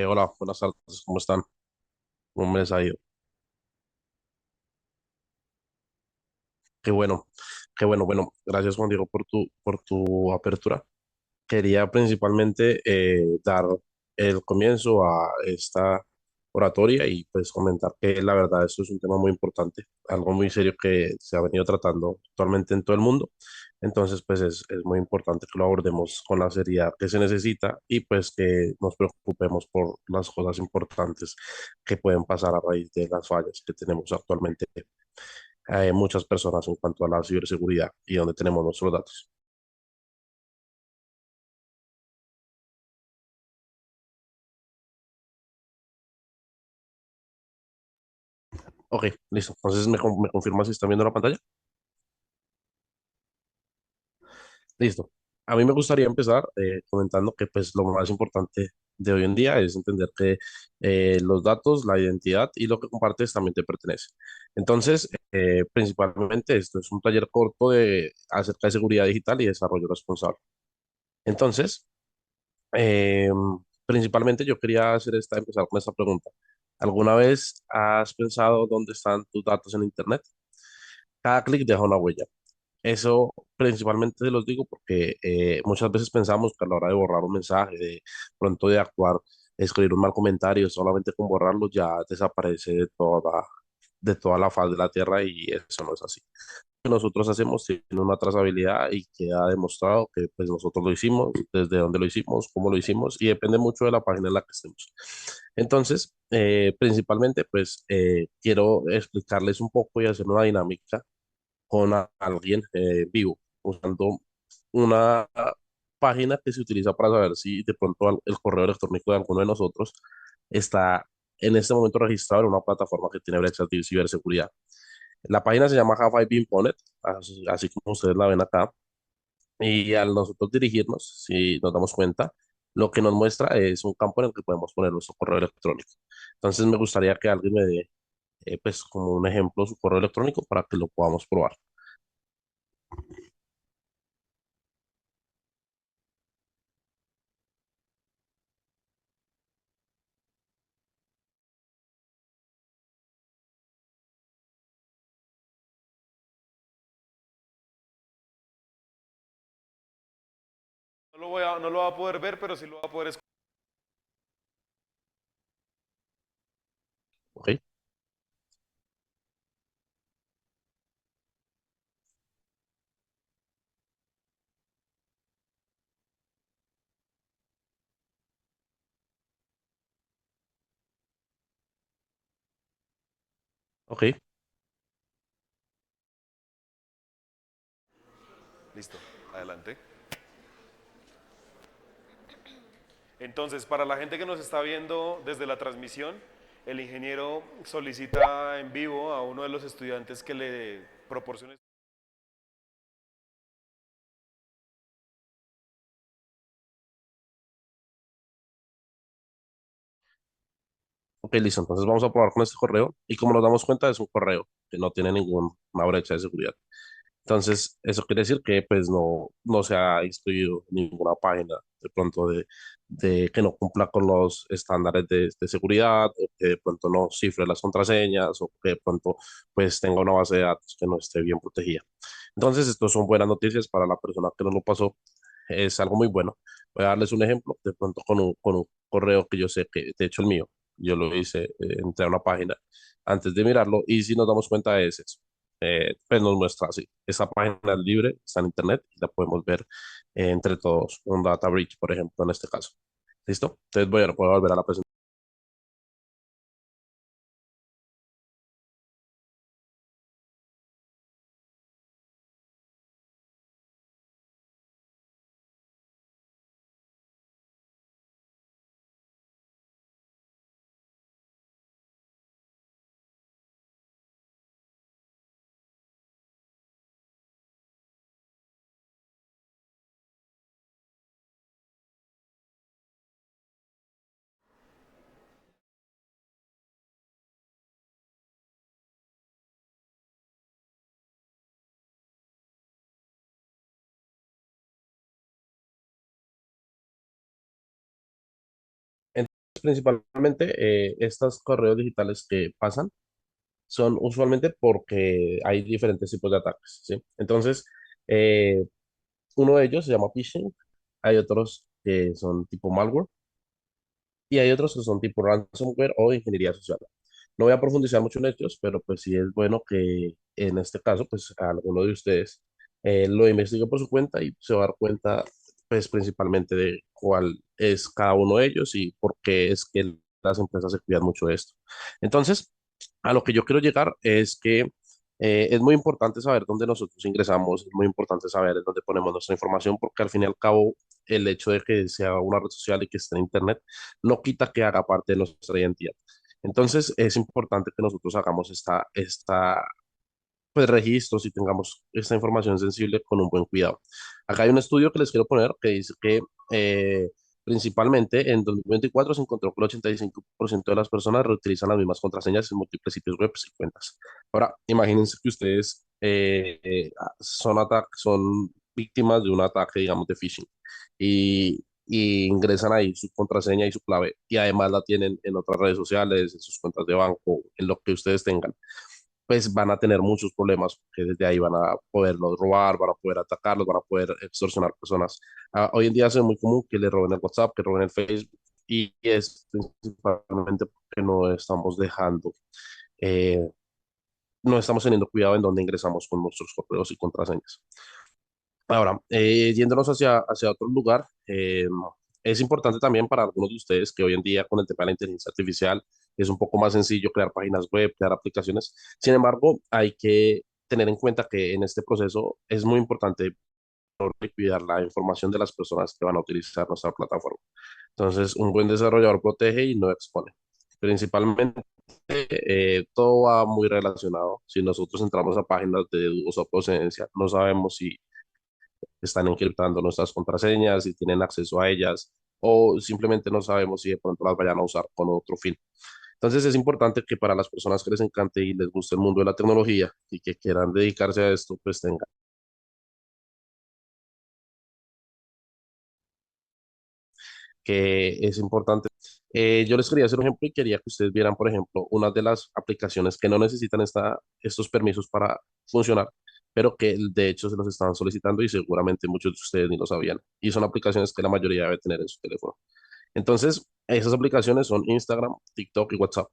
Hola, buenas tardes, ¿cómo están? ¿Cómo me les ha ido? Qué bueno, qué bueno, bueno, gracias Juan Diego por tu apertura. Quería principalmente dar el comienzo a esta oratoria y pues comentar que la verdad esto es un tema muy importante, algo muy serio que se ha venido tratando actualmente en todo el mundo. Entonces pues es muy importante que lo abordemos con la seriedad que se necesita y pues que nos preocupemos por las cosas importantes que pueden pasar a raíz de las fallas que tenemos actualmente muchas personas en cuanto a la ciberseguridad y donde tenemos nuestros datos. Ok, listo. Entonces, ¿me confirma si están viendo la pantalla? Listo. A mí me gustaría empezar comentando que pues lo más importante de hoy en día es entender que los datos, la identidad y lo que compartes también te pertenece. Entonces, principalmente esto es un taller corto acerca de seguridad digital y desarrollo responsable. Entonces, eh, principalmente yo quería empezar con esta pregunta. ¿Alguna vez has pensado dónde están tus datos en Internet? Cada clic deja una huella. Eso principalmente se los digo porque muchas veces pensamos que a la hora de borrar un mensaje, de pronto de actuar, escribir un mal comentario, solamente con borrarlo ya desaparece de toda la faz de la tierra y eso no es así. Que nosotros hacemos tiene una trazabilidad y queda demostrado que pues nosotros lo hicimos, desde dónde lo hicimos, cómo lo hicimos y depende mucho de la página en la que estemos. Entonces, principalmente pues quiero explicarles un poco y hacer una dinámica con alguien vivo, usando una página que se utiliza para saber si de pronto el correo electrónico de alguno de nosotros está en este momento registrado en una plataforma que tiene brechas de ciberseguridad. La página se llama Have I Been Pwned, así como ustedes la ven acá, y al nosotros dirigirnos, si nos damos cuenta, lo que nos muestra es un campo en el que podemos poner nuestro correo electrónico. Entonces me gustaría que alguien me dé, pues, como un ejemplo su correo electrónico para que lo podamos probar. No lo va a poder ver, pero sí lo va a poder escuchar. ¿Ok? ¿Ok? Listo, adelante. Entonces, para la gente que nos está viendo desde la transmisión, el ingeniero solicita en vivo a uno de los estudiantes que le proporcione. Ok, listo. Entonces vamos a probar con este correo y como nos damos cuenta es un correo que no tiene ninguna brecha de seguridad. Entonces, eso quiere decir que pues no se ha instruido ninguna página de pronto de que no cumpla con los estándares de seguridad o que de pronto no cifre las contraseñas o que de pronto pues tenga una base de datos que no esté bien protegida. Entonces, esto son buenas noticias para la persona que no lo pasó. Es algo muy bueno. Voy a darles un ejemplo, de pronto con un correo que yo sé que, de hecho el mío, yo lo hice, entré a una página antes de mirarlo y si nos damos cuenta de eso pues nos muestra así. Esa página es libre, está en internet y la podemos ver entre todos. Un data breach, por ejemplo, en este caso. ¿Listo? Entonces voy a volver a la presentación. Principalmente, estos correos digitales que pasan son usualmente porque hay diferentes tipos de ataques, ¿sí? Entonces, eh, uno de ellos se llama phishing, hay otros que son tipo malware y hay otros que son tipo ransomware o ingeniería social. No voy a profundizar mucho en ellos, pero pues sí es bueno que en este caso, pues alguno de ustedes lo investigue por su cuenta y se va a dar cuenta, pues principalmente de cuál es cada uno de ellos y por qué es que las empresas se cuidan mucho de esto. Entonces, a lo que yo quiero llegar es que es muy importante saber dónde nosotros ingresamos, es muy importante saber dónde ponemos nuestra información, porque al fin y al cabo el hecho de que sea una red social y que esté en Internet no quita que haga parte de nuestra identidad. Entonces es importante que nosotros hagamos pues, registros y tengamos esta información sensible con un buen cuidado. Acá hay un estudio que les quiero poner que dice que principalmente en 2024 se encontró que el 85% de las personas reutilizan las mismas contraseñas en múltiples sitios web y cuentas. Ahora, imagínense que ustedes son víctimas de un ataque, digamos, de phishing y ingresan ahí su contraseña y su clave y además la tienen en otras redes sociales, en sus cuentas de banco, en lo que ustedes tengan, pues van a tener muchos problemas, que desde ahí van a poderlos robar, van a poder atacarlos, van a poder extorsionar personas. Hoy en día es muy común que le roben el WhatsApp, que roben el Facebook, y es principalmente porque eh, no estamos teniendo cuidado en dónde ingresamos con nuestros correos y contraseñas. Ahora, yéndonos hacia otro lugar, es importante también para algunos de ustedes que hoy en día con el tema de la inteligencia artificial es un poco más sencillo crear páginas web, crear aplicaciones. Sin embargo, hay que tener en cuenta que en este proceso es muy importante cuidar la información de las personas que van a utilizar nuestra plataforma. Entonces, un buen desarrollador protege y no expone. Principalmente, todo va muy relacionado. Si nosotros entramos a páginas de dudosa procedencia, no sabemos si están encriptando nuestras contraseñas, si tienen acceso a ellas, o simplemente no sabemos si de pronto las vayan a usar con otro fin. Entonces es importante que para las personas que les encante y les guste el mundo de la tecnología y que quieran dedicarse a esto, pues tengan que es importante. Yo les quería hacer un ejemplo y quería que ustedes vieran, por ejemplo, una de las aplicaciones que no necesitan estos permisos para funcionar, pero que de hecho se los estaban solicitando y seguramente muchos de ustedes ni lo sabían. Y son aplicaciones que la mayoría debe tener en su teléfono. Entonces, esas aplicaciones son Instagram, TikTok y WhatsApp.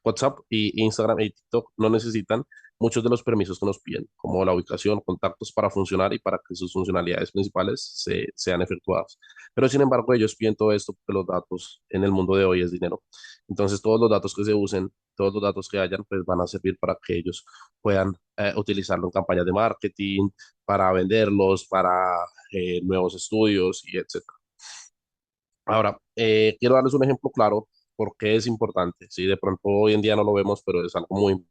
WhatsApp y Instagram y TikTok no necesitan muchos de los permisos que nos piden, como la ubicación, contactos para funcionar y para que sus funcionalidades principales sean efectuadas. Pero sin embargo, ellos piden todo esto porque los datos en el mundo de hoy es dinero. Entonces, todos los datos que se usen, todos los datos que hayan, pues van a servir para que ellos puedan utilizarlo en campañas de marketing, para venderlos, para nuevos estudios y etcétera. Ahora, quiero darles un ejemplo claro porque es importante. Sí, de pronto hoy en día no lo vemos, pero es algo muy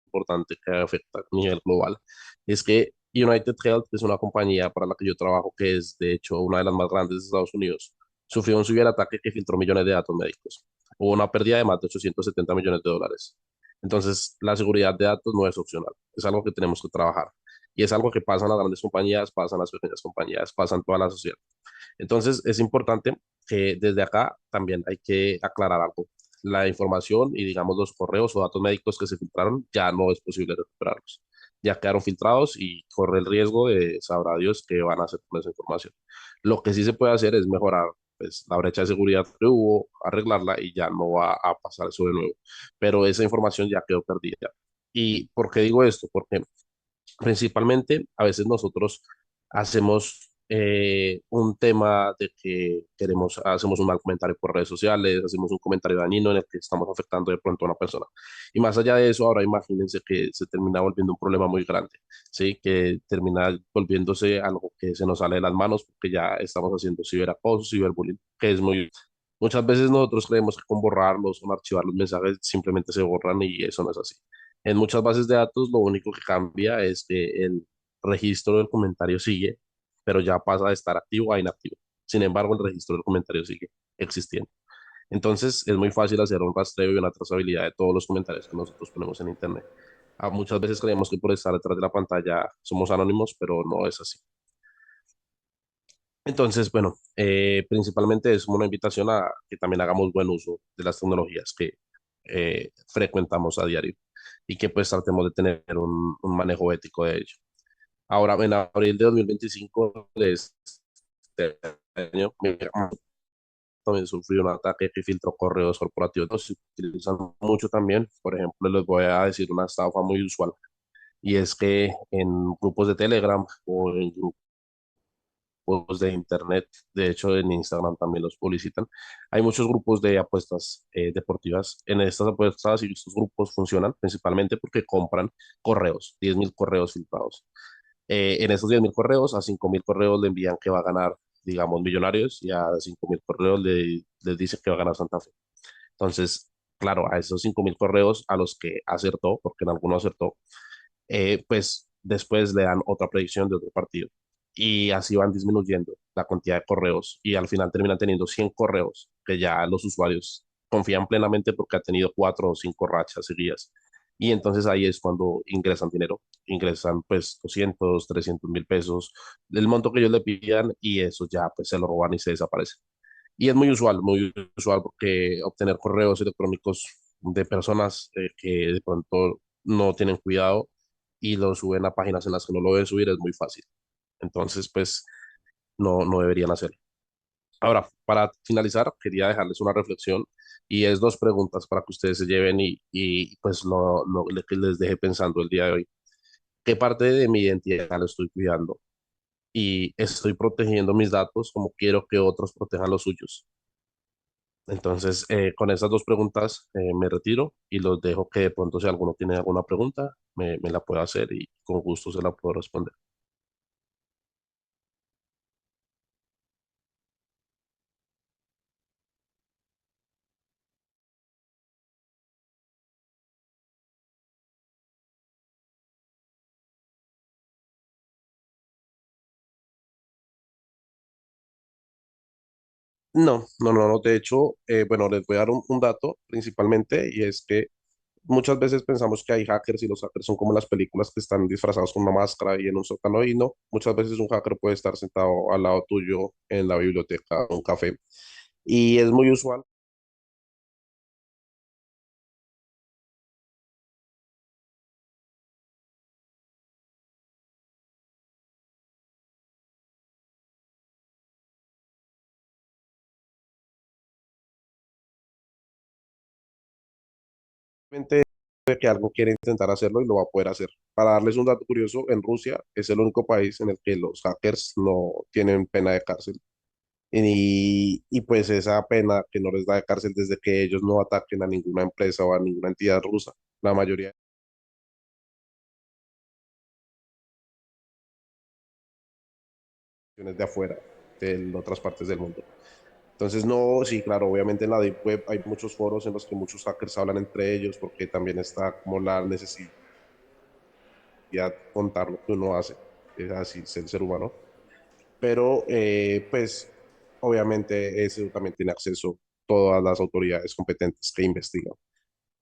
importante que afecta a nivel global. Es que United Health, que es una compañía para la que yo trabajo, que es de hecho una de las más grandes de Estados Unidos, sufrió un ciberataque que filtró millones de datos médicos. Hubo una pérdida de más de 870 millones de dólares. Entonces, la seguridad de datos no es opcional, es algo que tenemos que trabajar. Y es algo que pasa en las grandes compañías, pasa en las pequeñas compañías, pasa en toda la sociedad. Entonces, es importante que desde acá también hay que aclarar algo. La información y, digamos, los correos o datos médicos que se filtraron ya no es posible recuperarlos. Ya quedaron filtrados y corre el riesgo de, sabrá Dios, qué van a hacer con esa información. Lo que sí se puede hacer es mejorar pues, la brecha de seguridad que hubo, arreglarla y ya no va a pasar eso de nuevo. Pero esa información ya quedó perdida. ¿Y por qué digo esto? Porque principalmente, a veces nosotros hacemos un tema de que hacemos un mal comentario por redes sociales, hacemos un comentario dañino en el que estamos afectando de pronto a una persona. Y más allá de eso, ahora imagínense que se termina volviendo un problema muy grande, ¿sí? Que termina volviéndose algo que se nos sale de las manos porque ya estamos haciendo ciberacoso, ciberbullying, que es muy... Muchas veces nosotros creemos que con borrarlos o con archivar los mensajes simplemente se borran y eso no es así. En muchas bases de datos lo único que cambia es que el registro del comentario sigue, pero ya pasa de estar activo a inactivo. Sin embargo, el registro del comentario sigue existiendo. Entonces, es muy fácil hacer un rastreo y una trazabilidad de todos los comentarios que nosotros ponemos en Internet. Muchas veces creemos que por estar detrás de la pantalla somos anónimos, pero no es así. Entonces, bueno, principalmente es una invitación a que también hagamos buen uso de las tecnologías que frecuentamos a diario y que pues tratemos de tener un manejo ético de ello. Ahora, en abril de 2025 de este año, mi hermano también sufrió un ataque que filtró correos corporativos. Se utilizan mucho también. Por ejemplo, les voy a decir una estafa muy usual y es que en grupos de Telegram o en grupos de Internet, de hecho en Instagram también los publicitan, hay muchos grupos de apuestas deportivas. En estas apuestas y estos grupos funcionan principalmente porque compran correos, 10.000 correos filtrados. En esos 10.000 correos, a 5.000 correos le envían que va a ganar, digamos, Millonarios y a 5.000 correos les dice que va a ganar Santa Fe. Entonces, claro, a esos 5.000 correos a los que acertó, porque en algunos acertó, pues después le dan otra predicción de otro partido. Y así van disminuyendo la cantidad de correos y al final terminan teniendo 100 correos que ya los usuarios confían plenamente porque ha tenido 4 o 5 rachas seguidas. Y entonces ahí es cuando ingresan dinero, ingresan pues 200, 300.000 pesos, el monto que ellos le pidan y eso ya pues se lo roban y se desaparece. Y es muy usual porque obtener correos electrónicos de personas que de pronto no tienen cuidado y lo suben a páginas en las que no lo deben subir es muy fácil. Entonces, pues no deberían hacerlo. Ahora, para finalizar, quería dejarles una reflexión y es dos preguntas para que ustedes se lleven y pues que les deje pensando el día de hoy. ¿Qué parte de mi identidad lo estoy cuidando? Y estoy protegiendo mis datos como quiero que otros protejan los suyos. Entonces, con esas dos preguntas me retiro y los dejo que de pronto si alguno tiene alguna pregunta, me la pueda hacer y con gusto se la puedo responder. No. De hecho, bueno, les voy a dar un dato principalmente y es que muchas veces pensamos que hay hackers y los hackers son como las películas que están disfrazados con una máscara y en un sótano y no, muchas veces un hacker puede estar sentado al lado tuyo en la biblioteca, en un café y es muy usual. Realmente que algo quiere intentar hacerlo y lo va a poder hacer. Para darles un dato curioso, en Rusia es el único país en el que los hackers no tienen pena de cárcel. Y pues esa pena que no les da de cárcel desde que ellos no ataquen a ninguna empresa o a ninguna entidad rusa. La mayoría de de afuera, de otras partes del mundo. Entonces, no, sí, claro, obviamente en la Deep Web hay muchos foros en los que muchos hackers hablan entre ellos porque también está como la necesidad de contar lo que uno hace. Es así, es el ser humano. Pero pues obviamente eso también tiene acceso todas las autoridades competentes que investigan.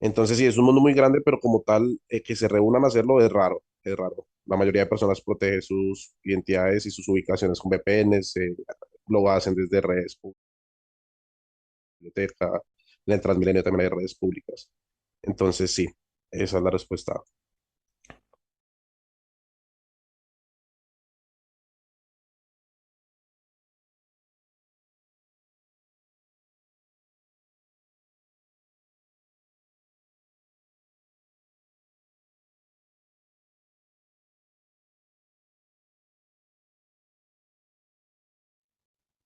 Entonces sí, es un mundo muy grande, pero como tal, que se reúnan a hacerlo es raro, es raro. La mayoría de personas protege sus identidades y sus ubicaciones con VPNs, lo hacen desde redes públicas, biblioteca, en el Transmilenio también hay redes públicas. Entonces sí, esa es la respuesta.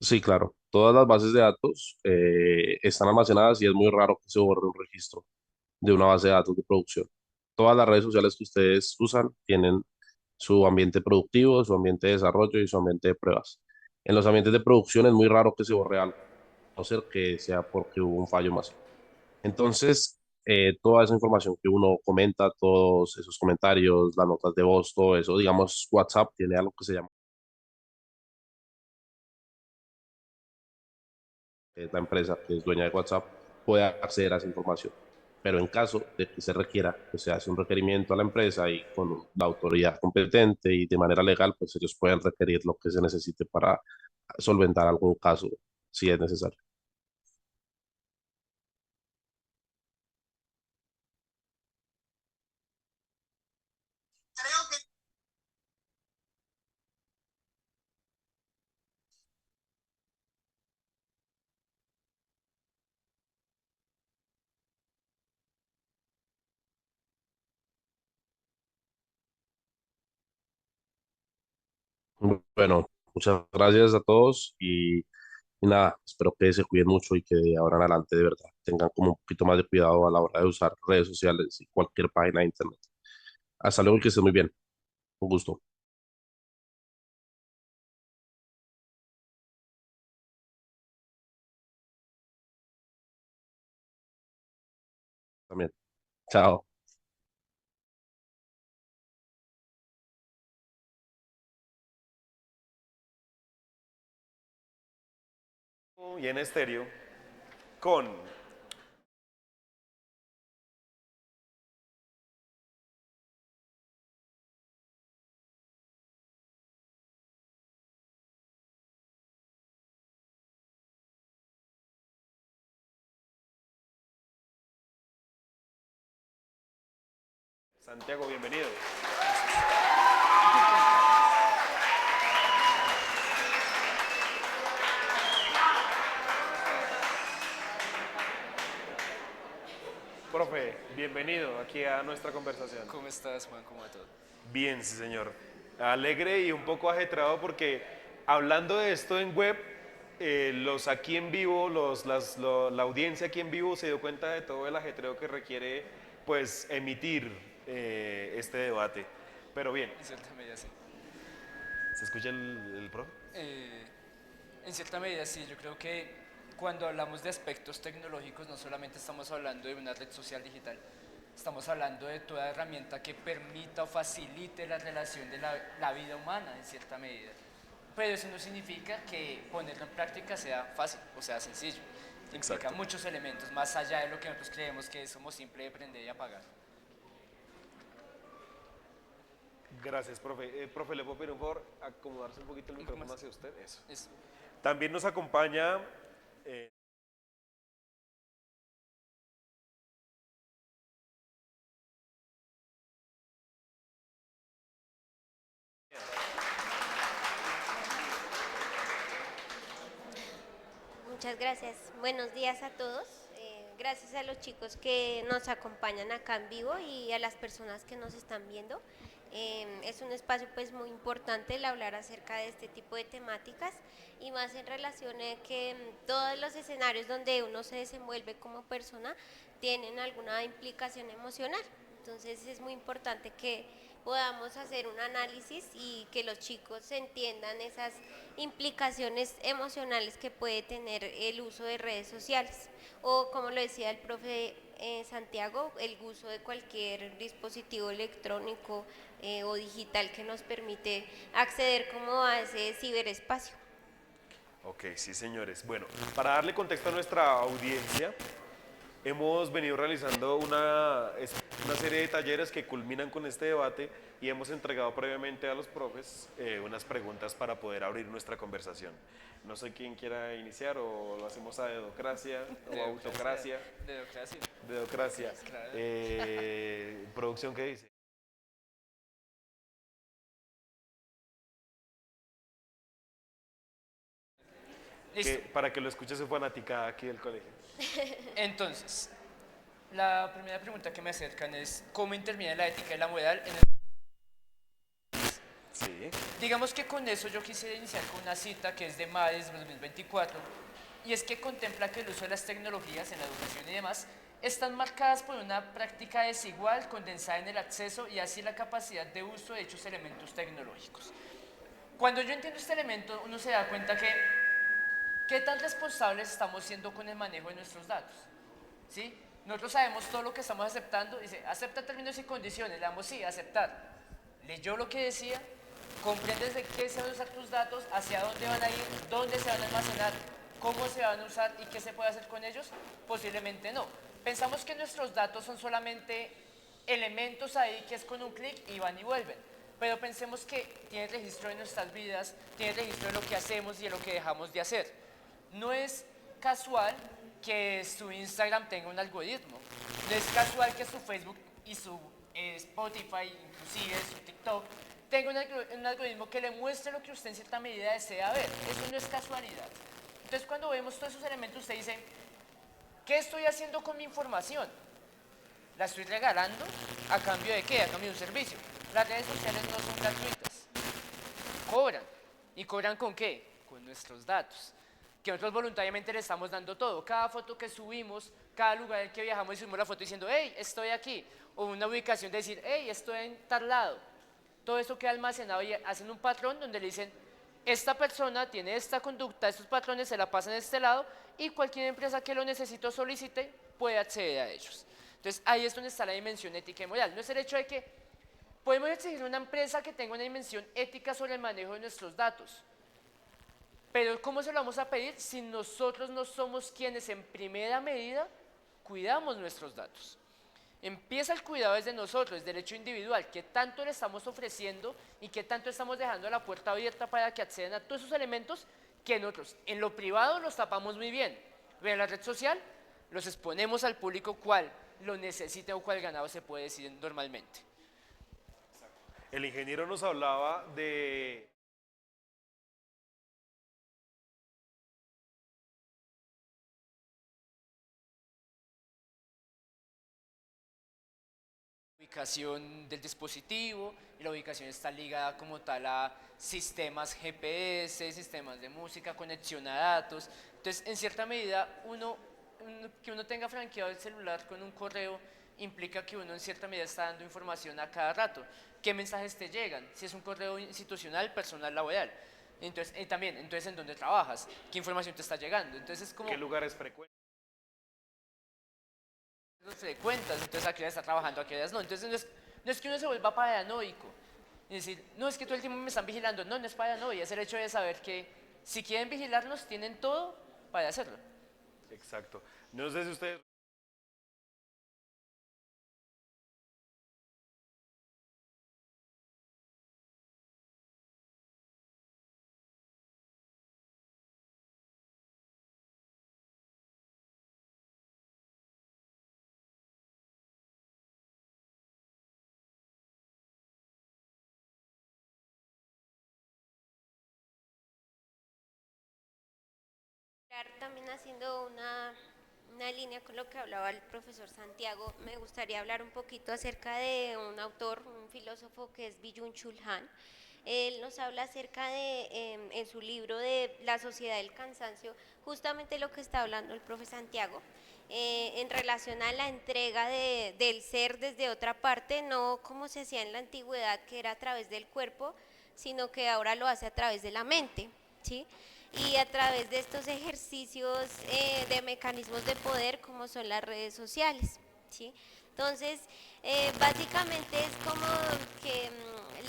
Sí, claro. Todas las bases de datos están almacenadas y es muy raro que se borre un registro de una base de datos de producción. Todas las redes sociales que ustedes usan tienen su ambiente productivo, su ambiente de desarrollo y su ambiente de pruebas. En los ambientes de producción es muy raro que se borre algo, a no ser que sea porque hubo un fallo masivo. Entonces, toda esa información que uno comenta, todos esos comentarios, las notas de voz, todo eso, digamos, WhatsApp tiene algo que se llama la empresa que es dueña de WhatsApp puede acceder a esa información. Pero en caso de que se requiera, pues se hace un requerimiento a la empresa y con la autoridad competente y de manera legal, pues ellos pueden requerir lo que se necesite solventar algún caso si es necesario. Bueno, muchas gracias a todos y nada, espero que se cuiden mucho y que de ahora en adelante de verdad tengan como un poquito más de cuidado a la hora de usar redes sociales y cualquier página de internet. Hasta luego y que estés muy bien. Un gusto también. Chao. Y en estéreo con Santiago, bienvenido. Profe, bienvenido aquí a nuestra conversación. ¿Cómo estás, Juan? ¿Cómo va todo? Bien, sí, señor. Alegre y un poco ajetrado porque hablando de esto en web, los aquí en vivo, la audiencia aquí en vivo se dio cuenta de todo el ajetreo que requiere, pues, emitir este debate. Pero bien, En cierta medida sí. ¿se escucha el profe? Eh, en cierta medida sí, yo creo que cuando hablamos de aspectos tecnológicos no solamente estamos hablando de una red social digital, estamos hablando de toda herramienta que permita o facilite la relación de la vida humana en cierta medida. Pero eso no significa que ponerlo en práctica sea fácil o sea sencillo. Implica Exacto. muchos elementos más allá de lo que nosotros creemos que es como simple de prender y apagar. Gracias, profe. Profe, ¿le puedo pedir un favor? Acomodarse un poquito el Un poco micrófono más. hacia usted. Eso. Eso. También nos acompaña eh, Muchas gracias. Buenos días a todos. Gracias a los chicos que nos acompañan acá en vivo y a las personas que nos están viendo. Es un espacio pues muy importante el hablar acerca de este tipo de temáticas y más en relación a que todos los escenarios donde uno se desenvuelve como persona tienen alguna implicación emocional. Entonces es muy importante que podamos hacer un análisis y que los chicos entiendan esas implicaciones emocionales que puede tener el uso de redes sociales o como lo decía el profe Santiago, el uso de cualquier dispositivo electrónico o digital que nos permite acceder como a ese ciberespacio. Ok, sí, señores. Bueno, para darle contexto a nuestra audiencia, hemos venido realizando una serie de talleres que culminan con este debate y hemos entregado previamente a los profes unas preguntas para poder abrir nuestra conversación. No sé quién quiera iniciar o lo hacemos a dedocracia o autocracia. Dedocracia. Dedocracia. Claro. ¿Producción qué dice? Listo. Para que lo escuche su fanaticada aquí del colegio. Entonces, la primera pregunta que me acercan es ¿cómo interviene la ética y la moral en el... Sí. Digamos que con eso yo quisiera iniciar con una cita que es de Maes 2024 y es que contempla que el uso de las tecnologías en la educación y demás están marcadas por una práctica desigual condensada en el acceso y así la capacidad de uso de dichos elementos tecnológicos. Cuando yo entiendo este elemento, uno se da cuenta que qué tan responsables estamos siendo con el manejo de nuestros datos. ¿Sí? Nosotros sabemos todo lo que estamos aceptando, dice, acepta términos y condiciones, le damos sí, aceptar. Leyó lo que decía, comprendes de qué se van a usar tus datos, hacia dónde van a ir, dónde se van a almacenar, cómo se van a usar y qué se puede hacer con ellos, posiblemente no. Pensamos que nuestros datos son solamente elementos ahí que es con un clic y van y vuelven. pero pensemos que tiene registro de nuestras vidas, tiene registro de lo que hacemos y de lo que dejamos de hacer. No es casual que su Instagram tenga un algoritmo, no es casual que su Facebook y su Spotify, inclusive su TikTok, tenga un algoritmo que le muestre lo que usted en cierta medida desea ver. Eso no es casualidad. Entonces cuando vemos todos esos elementos, usted dice, ¿qué estoy haciendo con mi información? ¿La estoy regalando? ¿A cambio de qué? A cambio de un servicio. Las redes sociales no son gratuitas. Cobran. ¿Y cobran con qué? Con nuestros datos. Que nosotros voluntariamente le estamos dando todo. Cada foto que subimos, cada lugar en que viajamos y subimos la foto diciendo, hey, estoy aquí. O una ubicación de decir, hey, estoy en tal lado. Todo eso queda almacenado y hacen un patrón donde le dicen, esta persona tiene esta conducta, estos patrones se la pasan a este lado y cualquier empresa que lo necesite o solicite puede acceder a ellos. Entonces ahí es donde está la dimensión ética y moral. No es el hecho de que podemos exigir una empresa que tenga una dimensión ética sobre el manejo de nuestros datos, pero ¿cómo se lo vamos a pedir si nosotros no somos quienes en primera medida cuidamos nuestros datos? Empieza el cuidado desde nosotros, desde el hecho individual, qué tanto le estamos ofreciendo y qué tanto estamos dejando la puerta abierta para que accedan a todos esos elementos que nosotros en lo privado los tapamos muy bien, pero en la red social los exponemos al público cual lo necesita o cual ganado se puede decir normalmente. El ingeniero nos hablaba de Ubicación del dispositivo, y la ubicación está ligada como tal a sistemas GPS, sistemas de música, conexión a datos. Entonces, en cierta medida, que uno tenga franqueado el celular con un correo implica que uno en cierta medida está dando información a cada rato. ¿Qué mensajes te llegan? Si es un correo institucional, personal, laboral. Entonces, también, entonces, ¿en dónde trabajas? ¿Qué información te está llegando? Entonces, es como qué lugares frecuentes. frecuentas, entonces a qué hora está trabajando, a qué horas no. Entonces no es que uno se vuelva paranoico, es decir, no es que todo el tiempo me están vigilando, no, no es paranoia, es el hecho de saber que si quieren vigilarnos tienen todo para hacerlo. Exacto. No sé si ustedes También haciendo una línea con lo que hablaba el profesor Santiago, me gustaría hablar un poquito acerca de un autor, un filósofo que es Byung-Chul Han. Él nos habla acerca de, en su libro de La sociedad del cansancio, justamente lo que está hablando el profe Santiago, en relación a la entrega del ser desde otra parte, no como se hacía en la antigüedad, que era a través del cuerpo, sino que ahora lo hace a través de la mente, ¿sí? Y a través de estos ejercicios de mecanismos de poder como son las redes sociales, ¿sí? Entonces, básicamente es como que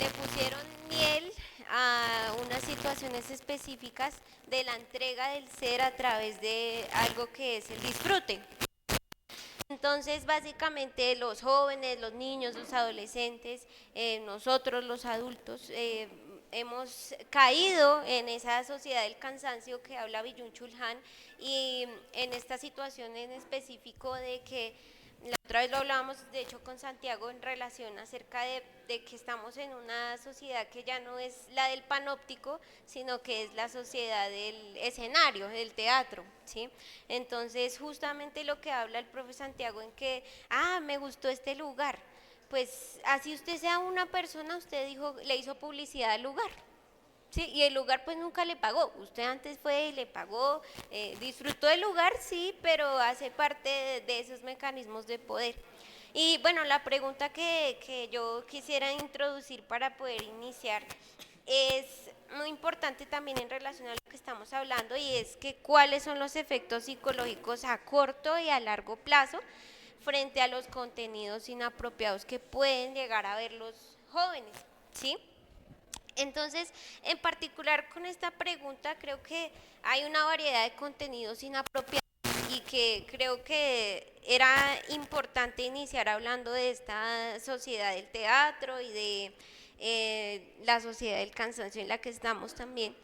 le pusieron miel a unas situaciones específicas de la entrega del ser a través de algo que es el disfrute. Entonces, básicamente los jóvenes, los niños, los adolescentes, nosotros los adultos, hemos caído en esa sociedad del cansancio que habla Byung-Chul Han y en esta situación en específico de que la otra vez lo hablábamos de hecho con Santiago en relación acerca de que estamos en una sociedad que ya no es la del panóptico, sino que es la sociedad del escenario, del teatro, ¿sí? Entonces justamente lo que habla el profe Santiago en que, me gustó este lugar, pues así usted sea una persona, usted dijo, le hizo publicidad al lugar. Sí, y el lugar pues nunca le pagó, usted antes fue y le pagó, disfrutó del lugar, sí, pero hace parte de esos mecanismos de poder. Y bueno, la pregunta que yo quisiera introducir para poder iniciar es muy importante también en relación a lo que estamos hablando y es que cuáles son los efectos psicológicos a corto y a largo plazo frente a los contenidos inapropiados que pueden llegar a ver los jóvenes, ¿sí? Entonces, en particular con esta pregunta, creo que hay una variedad de contenidos inapropiados y que creo que era importante iniciar hablando de esta sociedad del teatro y de la sociedad del cansancio en la que estamos también.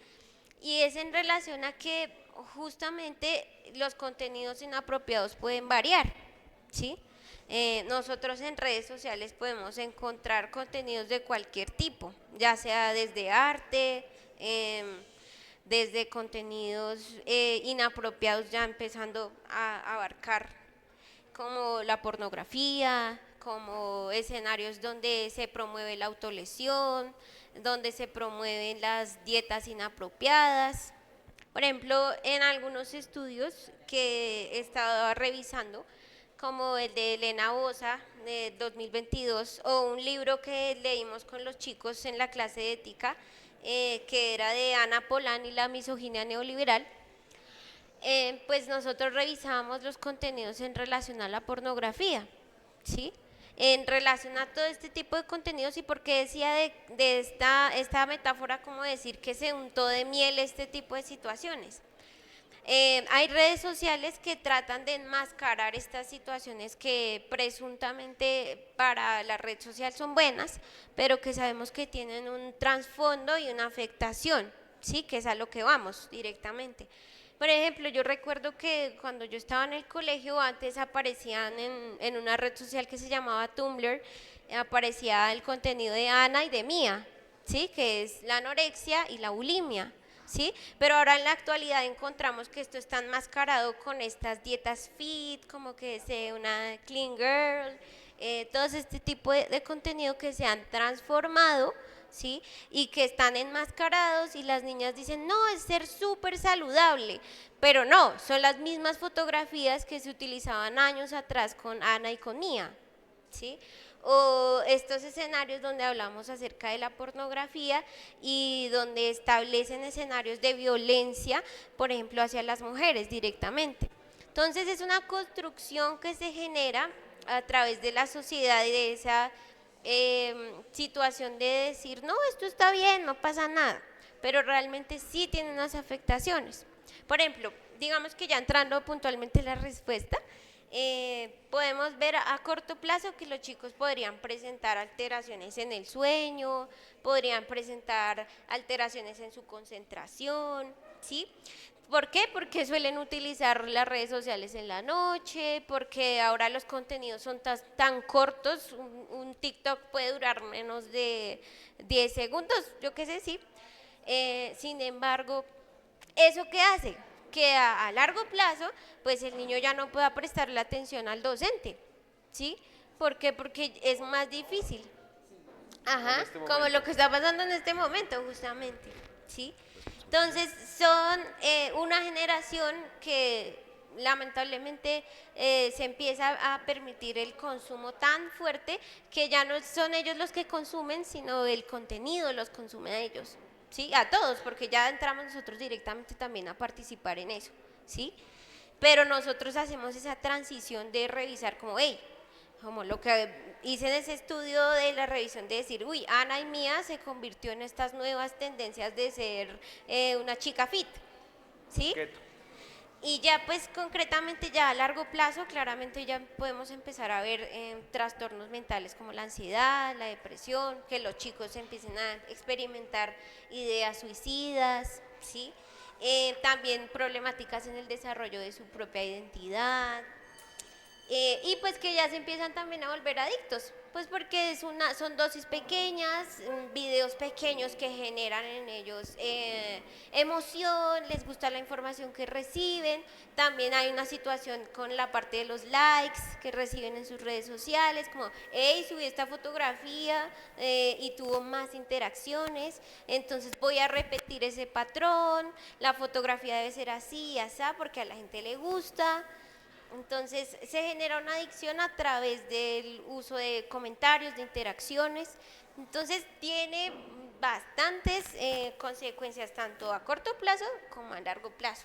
Y es en relación a que justamente los contenidos inapropiados pueden variar, ¿sí? Nosotros en redes sociales podemos encontrar contenidos de cualquier tipo, ya sea desde arte, desde contenidos inapropiados ya empezando a abarcar como la pornografía, como escenarios donde se promueve la autolesión, donde se promueven las dietas inapropiadas. Por ejemplo, en algunos estudios que he estado revisando, como el de Elena Boza de 2022, o un libro que leímos con los chicos en la clase de ética, que era de Ana Polán y la misoginia neoliberal, pues nosotros revisábamos los contenidos en relación a la pornografía, ¿sí? En relación a todo este tipo de contenidos. Y porque decía de esta metáfora, como decir que se untó de miel este tipo de situaciones. Hay redes sociales que tratan de enmascarar estas situaciones que presuntamente para la red social son buenas, pero que sabemos que tienen un trasfondo y una afectación, ¿sí? Que es a lo que vamos directamente. Por ejemplo, yo recuerdo que cuando yo estaba en el colegio antes aparecían en una red social que se llamaba Tumblr, aparecía el contenido de Ana y de Mía, ¿sí? Que es la anorexia y la bulimia. ¿Sí? Pero ahora en la actualidad encontramos que esto está enmascarado con estas dietas fit, como que es una clean girl, todo este tipo de contenido que se han transformado, ¿sí? Y que están enmascarados y las niñas dicen, no, es ser súper saludable, pero no, son las mismas fotografías que se utilizaban años atrás con Ana y con Mía, ¿sí? O estos escenarios donde hablamos acerca de la pornografía y donde establecen escenarios de violencia, por ejemplo, hacia las mujeres directamente. Entonces es una construcción que se genera a través de la sociedad y de esa situación de decir, no, esto está bien, no pasa nada, pero realmente sí tiene unas afectaciones. Por ejemplo, digamos que ya entrando puntualmente en la respuesta, podemos ver a corto plazo que los chicos podrían presentar alteraciones en el sueño, podrían presentar alteraciones en su concentración, ¿sí? ¿Por qué? Porque suelen utilizar las redes sociales en la noche, porque ahora los contenidos son tan cortos, un TikTok puede durar menos de 10 segundos, yo qué sé, sí. Sin embargo, ¿eso qué hace? Que a largo plazo, pues el niño ya no pueda prestarle atención al docente, ¿sí? ¿Por qué? Porque es más difícil. Ajá, como lo que está pasando en este momento, justamente, ¿sí? Entonces, son una generación que lamentablemente se empieza a permitir el consumo tan fuerte que ya no son ellos los que consumen, sino el contenido los consume a ellos, ¿sí? A todos, porque ya entramos nosotros directamente también a participar en eso, ¿sí? Pero nosotros hacemos esa transición de revisar como, hey, como lo que hice en ese estudio de la revisión de decir, uy, Ana y Mía se convirtió en estas nuevas tendencias de ser una chica fit, ¿sí? Keto. Y ya pues concretamente ya a largo plazo claramente ya podemos empezar a ver trastornos mentales como la ansiedad, la depresión, que los chicos empiecen a experimentar ideas suicidas, ¿sí? También problemáticas en el desarrollo de su propia identidad, y pues que ya se empiezan también a volver adictos, pues porque son dosis pequeñas, videos pequeños que generan en ellos emoción, les gusta la información que reciben. También hay una situación con la parte de los likes que reciben en sus redes sociales, como, hey, subí esta fotografía y tuvo más interacciones, entonces voy a repetir ese patrón, la fotografía debe ser así y así, porque a la gente le gusta. Entonces se genera una adicción a través del uso de comentarios, de interacciones. Entonces tiene bastantes consecuencias tanto a corto plazo como a largo plazo.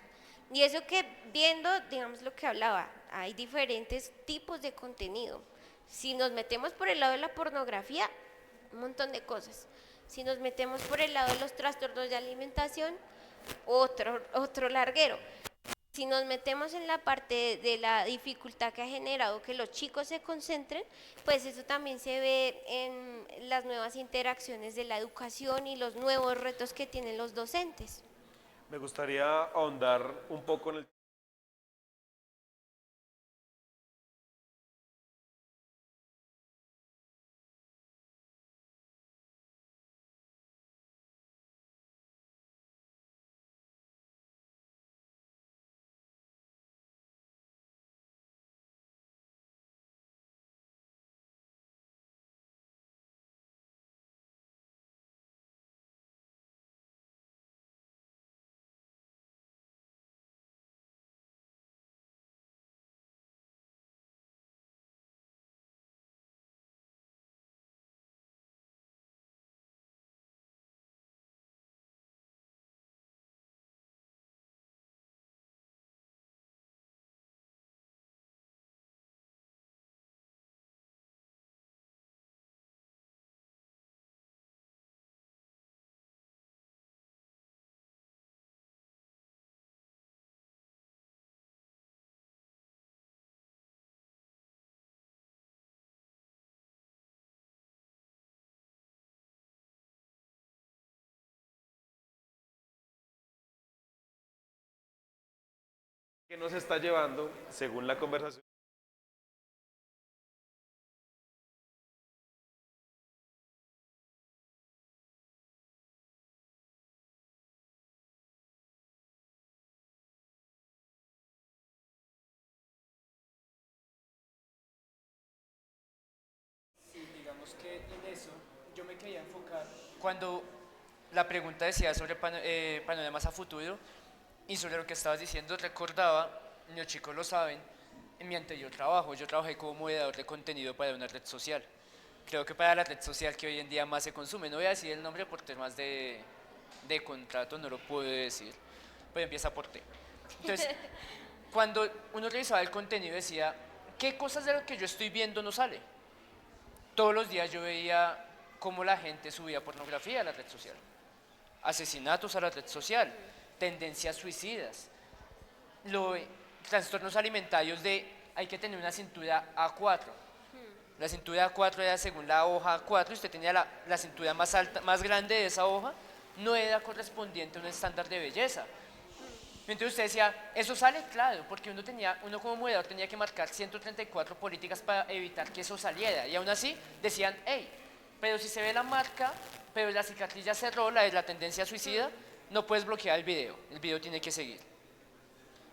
Y eso que viendo, digamos lo que hablaba, hay diferentes tipos de contenido. Si nos metemos por el lado de la pornografía, un montón de cosas. Si nos metemos por el lado de los trastornos de alimentación, otro larguero. Si nos metemos en la parte de la dificultad que ha generado que los chicos se concentren, pues eso también se ve en las nuevas interacciones de la educación y los nuevos retos que tienen los docentes. Me gustaría ahondar un poco en el... que nos está llevando, según la conversación. Sí, digamos que en eso yo me quería enfocar. Cuando la pregunta decía sobre panoramas a futuro y sobre lo que estabas diciendo, recordaba, los chicos lo saben, en mi anterior trabajo, yo trabajé como moderador de contenido para una red social. Creo que para la red social que hoy en día más se consume, no voy a decir el nombre por temas de contrato, no lo puedo decir, pero empieza por T. Entonces, cuando uno revisaba el contenido decía, ¿qué cosas de lo que yo estoy viendo no sale? Todos los días yo veía cómo la gente subía pornografía a la red social, asesinatos a la red social, tendencias suicidas, lo, trastornos alimentarios de hay que tener una cintura A4. La cintura A4 era según la hoja A4, y usted tenía la cintura más alta, más grande de esa hoja, no era correspondiente a un estándar de belleza. Entonces usted decía, ¿eso sale? Claro, porque uno como moderador tenía que marcar 134 políticas para evitar que eso saliera. Y aún así decían, hey, pero si se ve la marca, pero la cicatriz ya cerró, la de la tendencia suicida, no puedes bloquear el video tiene que seguir.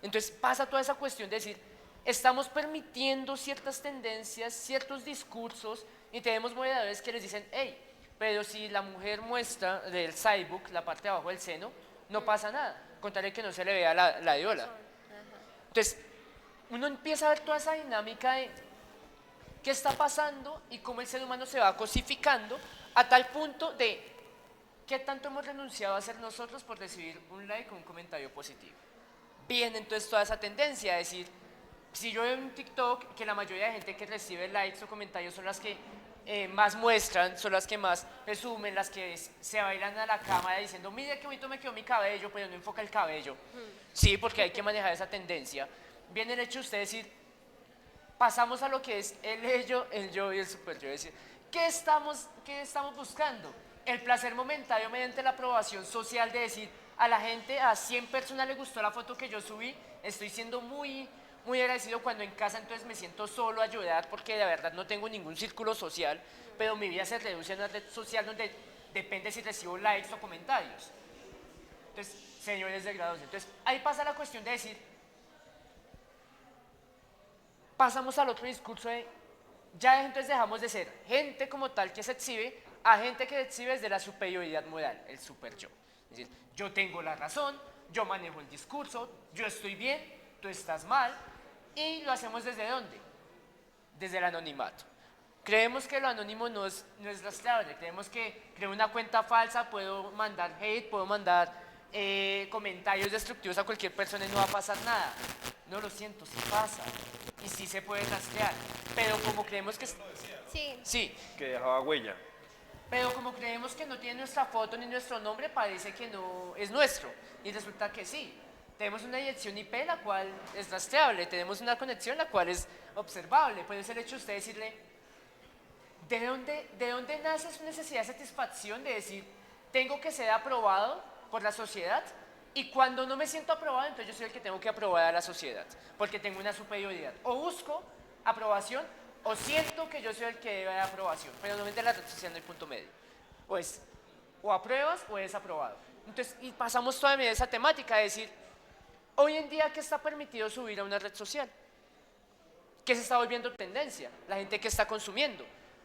Entonces pasa toda esa cuestión de decir, estamos permitiendo ciertas tendencias, ciertos discursos, y tenemos moderadores que les dicen, hey, pero si la mujer muestra del sidebook, la parte de abajo del seno, no pasa nada, contarle que no se le vea la areola. Entonces, uno empieza a ver toda esa dinámica de qué está pasando y cómo el ser humano se va cosificando a tal punto de qué tanto hemos renunciado a ser nosotros por recibir un like o un comentario positivo. Viene entonces toda esa tendencia a decir, si yo veo en TikTok que la mayoría de gente que recibe likes o comentarios son las que más muestran, son las que más presumen, las que se bailan a la cámara diciendo, mira qué bonito me quedó mi cabello, pero no enfoca el cabello. Sí, porque hay que manejar esa tendencia. Viene el hecho de usted decir, pasamos a lo que es el ello, el yo y el super yo. Es decir, qué estamos buscando? El placer momentario mediante la aprobación social de decir, a la gente, a 100 personas les gustó la foto que yo subí, estoy siendo muy agradecido cuando en casa entonces me siento solo a ayudar porque de verdad no tengo ningún círculo social, pero mi vida se reduce a una red social donde depende si recibo likes o comentarios. Entonces, señores de grados, entonces ahí pasa la cuestión de decir, pasamos al otro discurso de, ya entonces dejamos de ser gente como tal que se exhibe a gente que se exhibe desde la superioridad moral, el super yo. Es decir, yo tengo la razón, yo manejo el discurso, yo estoy bien, tú estás mal, y lo hacemos ¿desde dónde? Desde el anonimato. Creemos que lo anónimo no es rastreable, creemos que creo una cuenta falsa, puedo mandar hate, puedo mandar comentarios destructivos a cualquier persona y no va a pasar nada. No, lo siento, sí pasa, y sí se puede rastrear, pero como creemos que... Sí. Que dejaba huella. Pero como creemos que no tiene nuestra foto ni nuestro nombre, parece que no es nuestro. Y resulta que sí. Tenemos una dirección IP la cual es rastreable, tenemos una conexión la cual es observable. Puede ser el hecho de usted decirle, ¿de dónde nace su necesidad de satisfacción de decir, tengo que ser aprobado por la sociedad? Y cuando no me siento aprobado, entonces yo soy el que tengo que aprobar a la sociedad, porque tengo una superioridad. O busco aprobación, o siento que yo soy el que debe dar aprobación, pero no me la red social no hay punto medio. Pues, o apruebas o eres aprobado. Entonces, y pasamos toda esa temática de decir, hoy en día, ¿qué está permitido subir a una red social? ¿Qué se está volviendo tendencia? La gente que está consumiendo.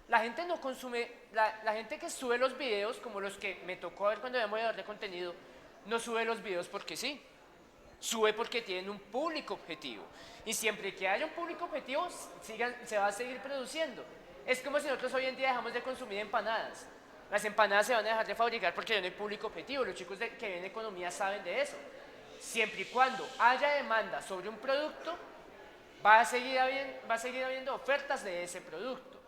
La gente no consume, la gente que sube los videos, como los que me tocó ver cuando era moderador de contenido, no sube los videos porque sí. Sube porque tienen un público objetivo. Y siempre que haya un público objetivo, se va a seguir produciendo. Es como si nosotros hoy en día dejamos de consumir empanadas. Las empanadas se van a dejar de fabricar porque ya no hay público objetivo. Los chicos que ven economía saben de eso. Siempre y cuando haya demanda sobre un producto, va a seguir habiendo ofertas de ese producto.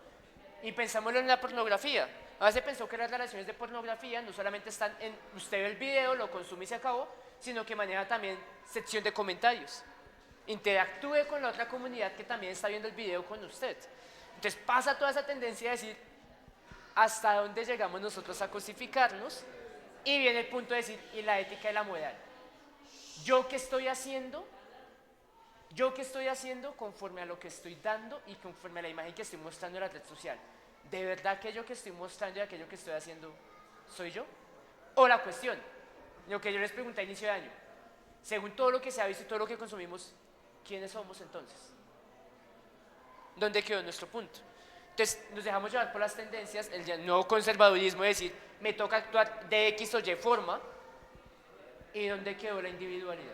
Y pensámoslo en la pornografía. A veces pensó que las relaciones de pornografía no solamente están en usted ve el video, lo consume y se acabó, sino que maneja también sección de comentarios. Interactúe con la otra comunidad que también está viendo el video con usted. Entonces pasa toda esa tendencia a decir hasta dónde llegamos nosotros a cosificarnos, y viene el punto de decir, y la ética y la moral. ¿Yo qué estoy haciendo? ¿Yo qué estoy haciendo conforme a lo que estoy dando y conforme a la imagen que estoy mostrando en la red social? ¿De verdad aquello que estoy mostrando y aquello que estoy haciendo soy yo? O la cuestión, lo que yo les pregunté a inicio de año, según todo lo que se ha visto y todo lo que consumimos, ¿quiénes somos entonces? ¿Dónde quedó nuestro punto? Entonces nos dejamos llevar por las tendencias, el nuevo conservadurismo de decir, me toca actuar de X o Y forma, y ¿dónde quedó la individualidad?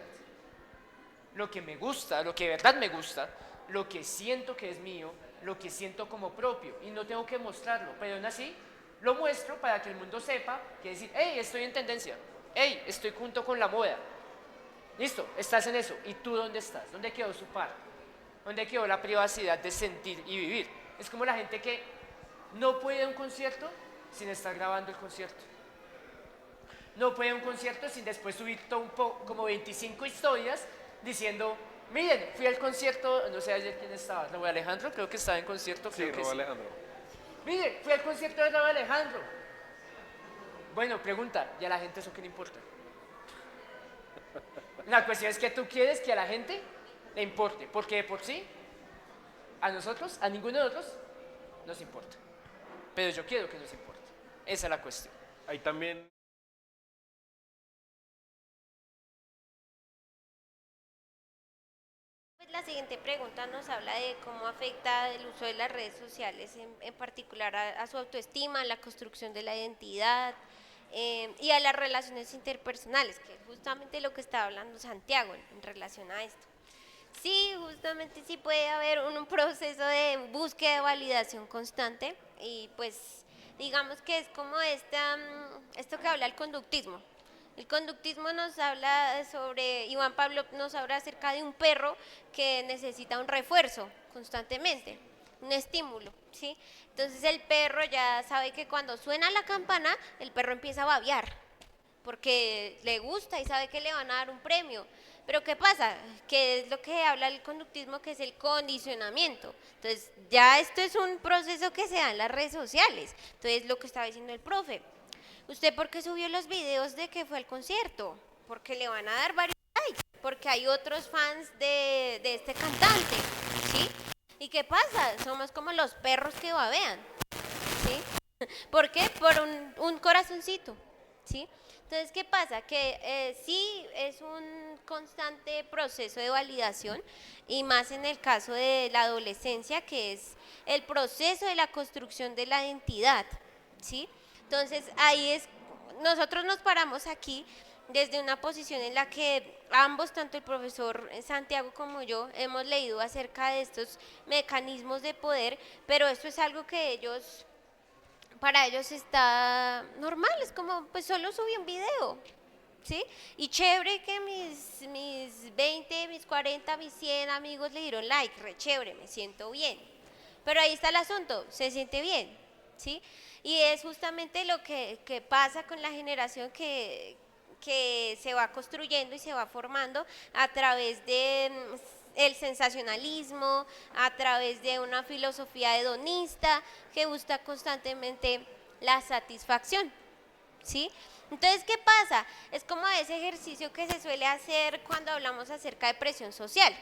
Lo que me gusta, lo que de verdad me gusta, lo que siento que es mío, lo que siento como propio, y no tengo que mostrarlo, pero aún así lo muestro para que el mundo sepa que decir, hey, estoy en tendencia, hey, estoy junto con la moda. Listo, estás en eso. ¿Y tú dónde estás? ¿Dónde quedó su par? ¿Dónde quedó la privacidad de sentir y vivir? Es como la gente que no puede ir a un concierto sin estar grabando el concierto. No puede ir a un concierto sin después subir como 25 historias diciendo, miren, fui al concierto, no sé ayer quién estaba, Raúl Alejandro, creo que estaba en concierto. Sí, Raúl Alejandro. Mire, fui al concierto de Raúl Alejandro. Bueno, pregunta, ¿y a la gente eso qué le importa? La cuestión es que tú quieres que a la gente le importe, porque de por sí, a nosotros, a ninguno de nosotros, nos importa. Pero yo quiero que nos importe. Esa es la cuestión. Ahí también Pues la siguiente pregunta nos habla de cómo afecta el uso de las redes sociales, en particular a su autoestima, a la construcción de la identidad y a las relaciones interpersonales, que es justamente lo que estaba hablando Santiago en relación a esto. Sí, justamente sí puede haber un proceso de búsqueda de validación constante y pues digamos que es como esto que habla el conductismo. El conductismo nos habla sobre, Iván Pablo nos habla acerca de un perro que necesita un refuerzo constantemente, un estímulo, ¿sí? Entonces el perro ya sabe que cuando suena la campana, el perro empieza a babear, porque le gusta y sabe que le van a dar un premio. Pero ¿qué pasa? Que es lo que habla el conductismo, que es el condicionamiento. Entonces ya esto es un proceso que se da en las redes sociales. Entonces lo que estaba diciendo el profe, ¿usted por qué subió los videos de que fue al concierto? Porque le van a dar varios likes, porque hay otros fans de este cantante, ¿sí? ¿Y qué pasa? Somos como los perros que babean, ¿sí? ¿Por qué? Por un corazoncito, ¿sí? Entonces, ¿qué pasa? Que sí es un constante proceso de validación y más en el caso de la adolescencia, que es el proceso de la construcción de la identidad, ¿sí? Entonces, ahí es, nosotros nos paramos aquí desde una posición en la que ambos, tanto el profesor Santiago como yo, hemos leído acerca de estos mecanismos de poder, pero esto es algo que para ellos está normal, es como, pues solo subí un video, ¿sí? Y chévere que mis 20, mis 40, mis 100 amigos le dieron like, re chévere, me siento bien. Pero ahí está el asunto, se siente bien, ¿sí? Y es justamente lo que pasa con la generación que se va construyendo y se va formando a través de el sensacionalismo, a través de una filosofía hedonista que busca constantemente la satisfacción, ¿sí? Entonces, ¿qué pasa? Es como ese ejercicio que se suele hacer cuando hablamos acerca de presión social,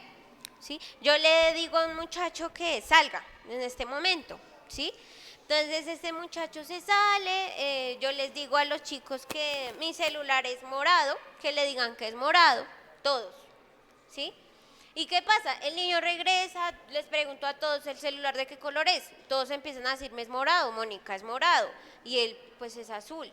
¿sí? Yo le digo a un muchacho que salga en este momento, ¿sí? Entonces este muchacho se sale, yo les digo a los chicos que mi celular es morado, que le digan que es morado, todos, ¿sí? ¿Y qué pasa? El niño regresa, les pregunto a todos el celular de qué color es, todos empiezan a decirme es morado, Mónica es morado, y él pues es azul.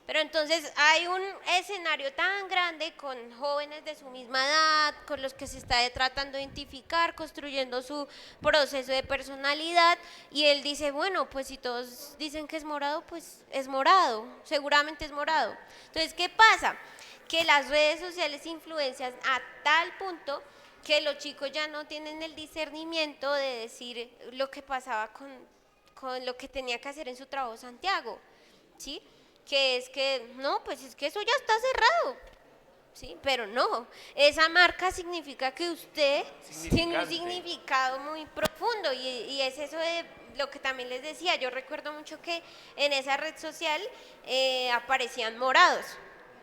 Pero entonces hay un escenario tan grande con jóvenes de su misma edad, con los que se está tratando de identificar, construyendo su proceso de personalidad, y él dice, bueno, pues si todos dicen que es morado, pues es morado, seguramente es morado. Entonces, ¿qué pasa? Que las redes sociales influencian a tal punto que los chicos ya no tienen el discernimiento de decir lo que pasaba con lo que tenía que hacer en su trabajo Santiago, ¿sí? Que es que, no, pues es que eso ya está cerrado, ¿sí? Pero no, esa marca significa que usted tiene un significado muy profundo y es eso de lo que también les decía, yo recuerdo mucho que en esa red social aparecían morados,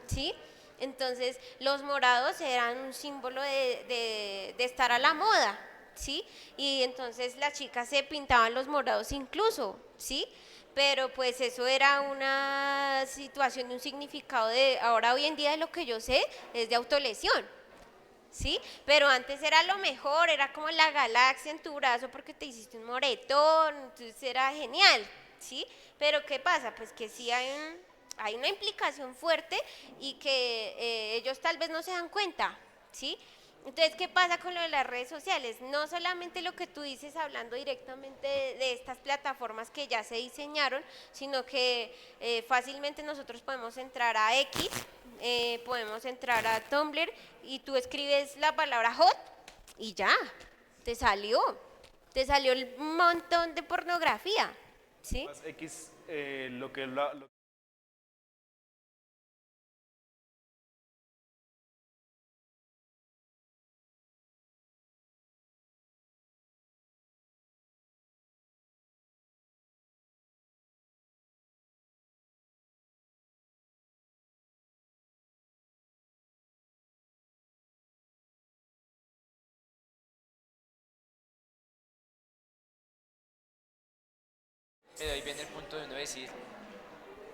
¿sí? Entonces los morados eran un símbolo de estar a la moda, ¿sí? Y entonces las chicas se pintaban los morados incluso, ¿sí? Pero pues eso era una situación de un significado de, ahora hoy en día de lo que yo sé es de autolesión, ¿sí? Pero antes era lo mejor, era como la galaxia en tu brazo porque te hiciste un moretón, entonces era genial, ¿sí? Pero ¿qué pasa? Pues que sí hay una implicación fuerte y que ellos tal vez no se dan cuenta, ¿sí? Entonces, ¿qué pasa con lo de las redes sociales? No solamente lo que tú dices hablando directamente de estas plataformas que ya se diseñaron, sino que fácilmente nosotros podemos entrar a X, podemos entrar a Tumblr y tú escribes la palabra hot y ya, te salió, te salió un montón de pornografía, ¿sí? Más X, Pero ahí viene el punto de uno decir,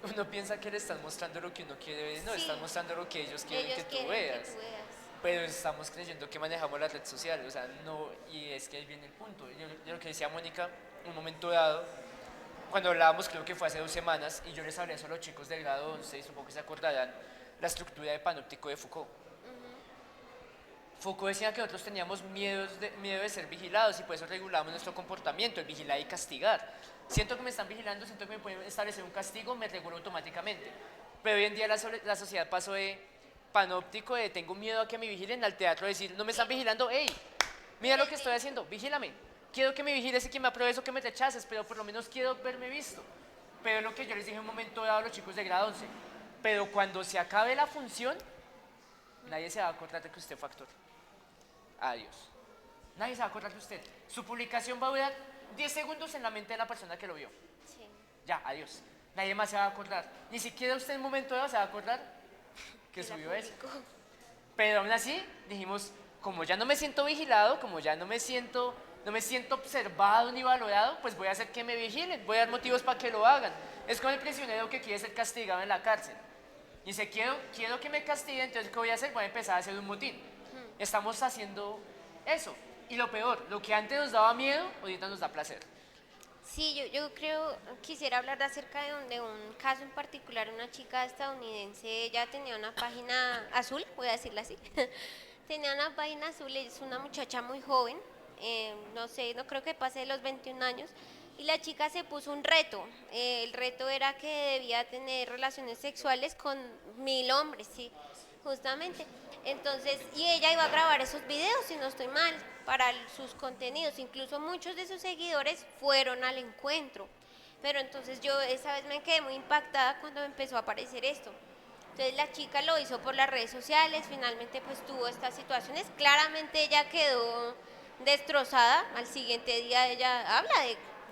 uno piensa que le están mostrando lo que uno quiere ver, no, Sí, están mostrando lo que ellos quieren ellos que tú quieren que veas. tú veas. Pero estamos creyendo que manejamos la red social, o sea, no, y es que ahí viene el punto. Yo lo que decía Mónica, un momento dado, cuando hablábamos, creo que fue hace 2 semanas, y yo les hablé eso a los chicos del grado 11, y supongo que se acordarán, la estructura de panóptico de Foucault. Foucault decía que nosotros teníamos miedo de ser vigilados y por eso regulamos nuestro comportamiento, el vigilar y castigar. Siento que me están vigilando, siento que me pueden establecer un castigo, me regulo automáticamente. Pero hoy en día la sociedad pasó de panóptico, de tengo miedo a que me vigilen, al teatro de decir, no me están vigilando, hey, mira lo que estoy haciendo, vigílame. Quiero que me vigiles y que me apruebes o que me rechaces, pero por lo menos quiero verme visto. Pero es lo que yo les dije en un momento dado a los chicos de grado 11. Pero cuando se acabe la función, nadie se va a acordar de que usted fue actor. Adiós. Nadie se va a acordar de usted. Su publicación va a durar 10 segundos en la mente de la persona que lo vio. Sí. Ya, adiós. Nadie más se va a acordar. Ni siquiera usted en un momento dado se va a acordar que subió eso. Pero aún así dijimos, como ya no me siento vigilado, como ya no me siento observado ni valorado, pues voy a hacer que me vigilen, voy a dar motivos para que lo hagan. Es como el prisionero que quiere ser castigado en la cárcel. Y dice, quiero que me castiguen, entonces ¿qué voy a hacer? Voy a empezar a hacer un motín. Estamos haciendo eso. Y lo peor, lo que antes nos daba miedo, ahorita nos da placer. Sí, yo creo, quisiera hablar acerca de un caso en particular, una chica estadounidense, ella tenía una página azul, voy a decirla así, tenía una página azul, es una muchacha muy joven, no sé, no creo que pase de los 21 años, y la chica se puso un reto, el reto era que debía tener relaciones sexuales con 1000 hombres, sí, justamente. Entonces, y ella iba a grabar esos videos, si no estoy mal, para sus contenidos. Incluso muchos de sus seguidores fueron al encuentro. Pero entonces yo esa vez me quedé muy impactada cuando empezó a aparecer esto. Entonces la chica lo hizo por las redes sociales, finalmente pues tuvo estas situaciones, claramente ella quedó destrozada, al siguiente día ella habla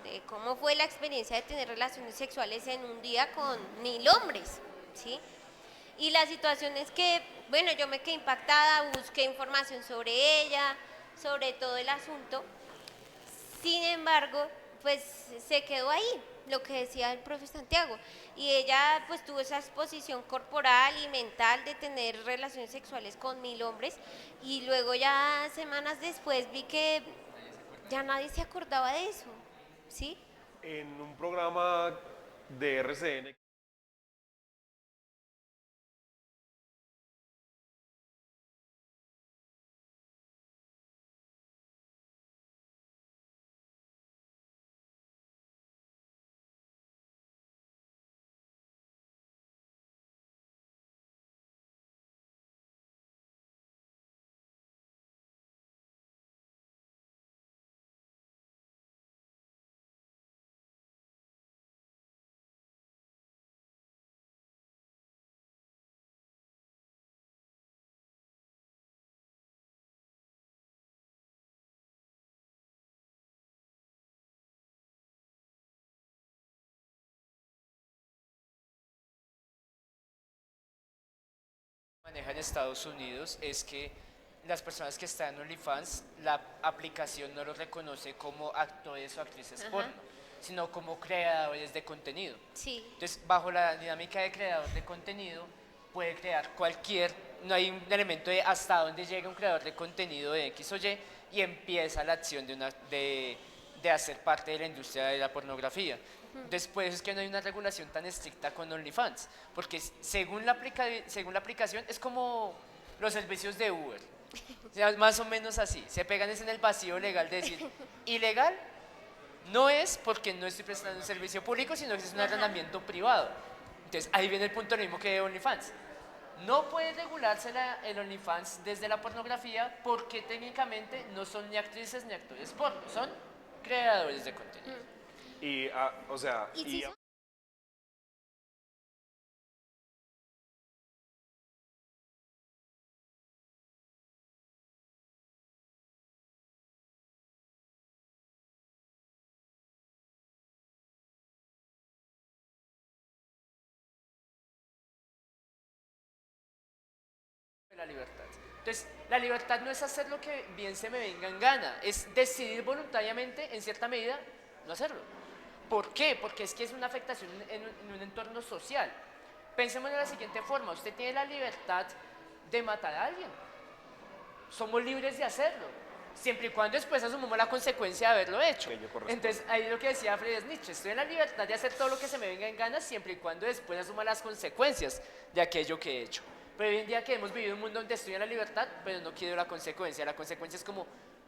de cómo fue la experiencia de tener relaciones sexuales en un día con 1000 hombres, ¿sí? Y la situación es que, bueno, yo me quedé impactada, busqué información sobre ella, sobre todo el asunto. Sin embargo, pues se quedó ahí, lo que decía el profe Santiago. Y ella pues tuvo esa exposición corporal y mental de tener relaciones sexuales con 1000 hombres. Y luego ya semanas después vi que ya nadie se acordaba de eso, ¿sí? En un programa de RCN Maneja en Estados Unidos es que las personas que están en OnlyFans, la aplicación no los reconoce como actores o actrices Ajá, porno, sino como creadores de contenido. sí. Entonces, bajo la dinámica de creador de contenido, puede crear cualquier, no hay un elemento de hasta dónde llega un creador de contenido de X o y empieza la acción de hacer parte de la industria de la pornografía. Después es que no hay una regulación tan estricta con OnlyFans, porque según la aplicación es como los servicios de Uber, o sea, más o menos así, se pegan es en el vacío legal de decir, ilegal no es porque no estoy prestando un servicio público, sino que es un Ajá. arrendamiento privado. Entonces ahí viene el punto lo mismo que OnlyFans. No puede regularse el OnlyFans desde la pornografía porque técnicamente no son ni actrices ni actores porno, son creadores de contenido. y, o sea, Y y sí, La libertad. Entonces, la libertad no es hacer lo que bien se me venga en gana, es decidir voluntariamente, en cierta medida, no hacerlo. ¿Por qué? Porque es que es una afectación en un entorno social. Pensemos de la siguiente forma, usted tiene la libertad de matar a alguien, somos libres de hacerlo, siempre y cuando después asumamos la consecuencia de haberlo hecho. que ello corresponde. Entonces, ahí lo que decía Friedrich Nietzsche, estoy en la libertad de hacer todo lo que se me venga en ganas, siempre y cuando después asuma las consecuencias de aquello que he hecho. Pero hoy en día que hemos vivido un mundo donde estoy en la libertad, pero no quiero la consecuencia es como,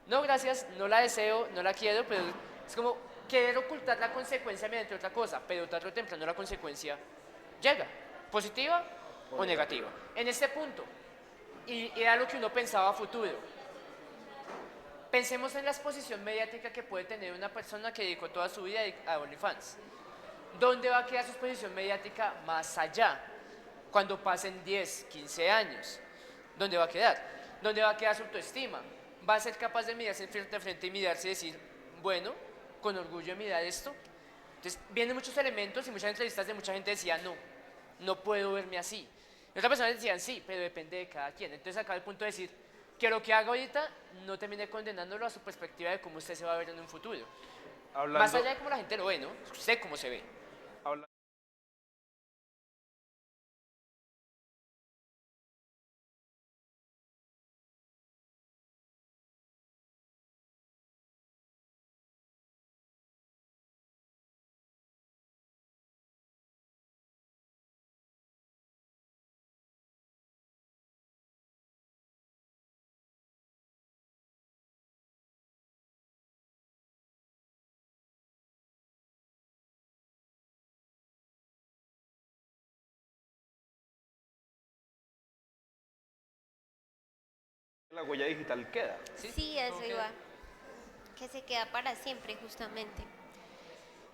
no gracias, no la deseo, no la quiero, pero es como querer ocultar la consecuencia mediante otra cosa, pero tarde o temprano la consecuencia llega, positiva o negativa. En este punto, y era lo que uno pensaba a futuro. Pensemos en la exposición mediática que puede tener una persona que dedicó toda su vida a OnlyFans. ¿Dónde va a quedar su exposición mediática más allá? Cuando pasen 10, 15 años. ¿Dónde va a quedar? ¿Dónde va a quedar su autoestima? ¿Va a ser capaz de mirarse frente a frente y mirarse y decir, bueno, con orgullo de mirar esto? Entonces, vienen muchos elementos y muchas entrevistas de mucha gente decía, no, no puedo verme así. Y otras personas decían, sí, pero depende de cada quien. Entonces, acá el punto de decir que lo que haga ahorita no termine condenándolo a su perspectiva de cómo usted se va a ver en un futuro. Más hablando, allá de cómo la gente lo ve, ¿no? Usted cómo se ve. habla- la huella digital queda. ¿Sí? sí, eso ¿Cómo queda? iba, que se queda para siempre justamente.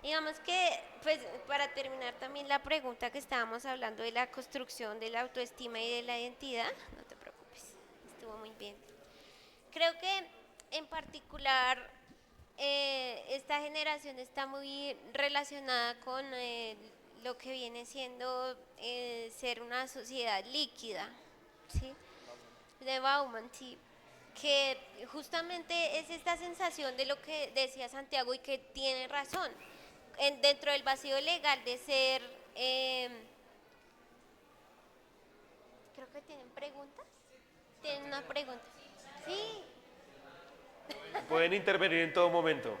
Digamos que, pues, para terminar también la pregunta que estábamos hablando de la construcción de la autoestima y de la identidad, no te preocupes, estuvo muy bien. Creo que en particular esta generación está muy relacionada con lo que viene siendo ser una sociedad líquida, ¿sí? De Bauman, sí, que justamente es esta sensación de lo que decía Santiago y que tiene razón, dentro del vacío legal de ser, eh, creo que tienen preguntas, tienen una pregunta, sí, Pueden intervenir en todo momento.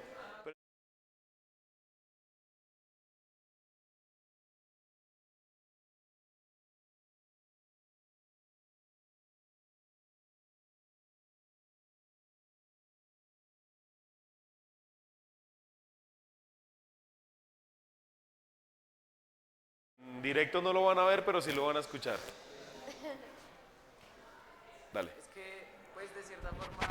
En directo no lo van a ver, pero sí lo van a escuchar. Dale. Es que, pues de cierta forma,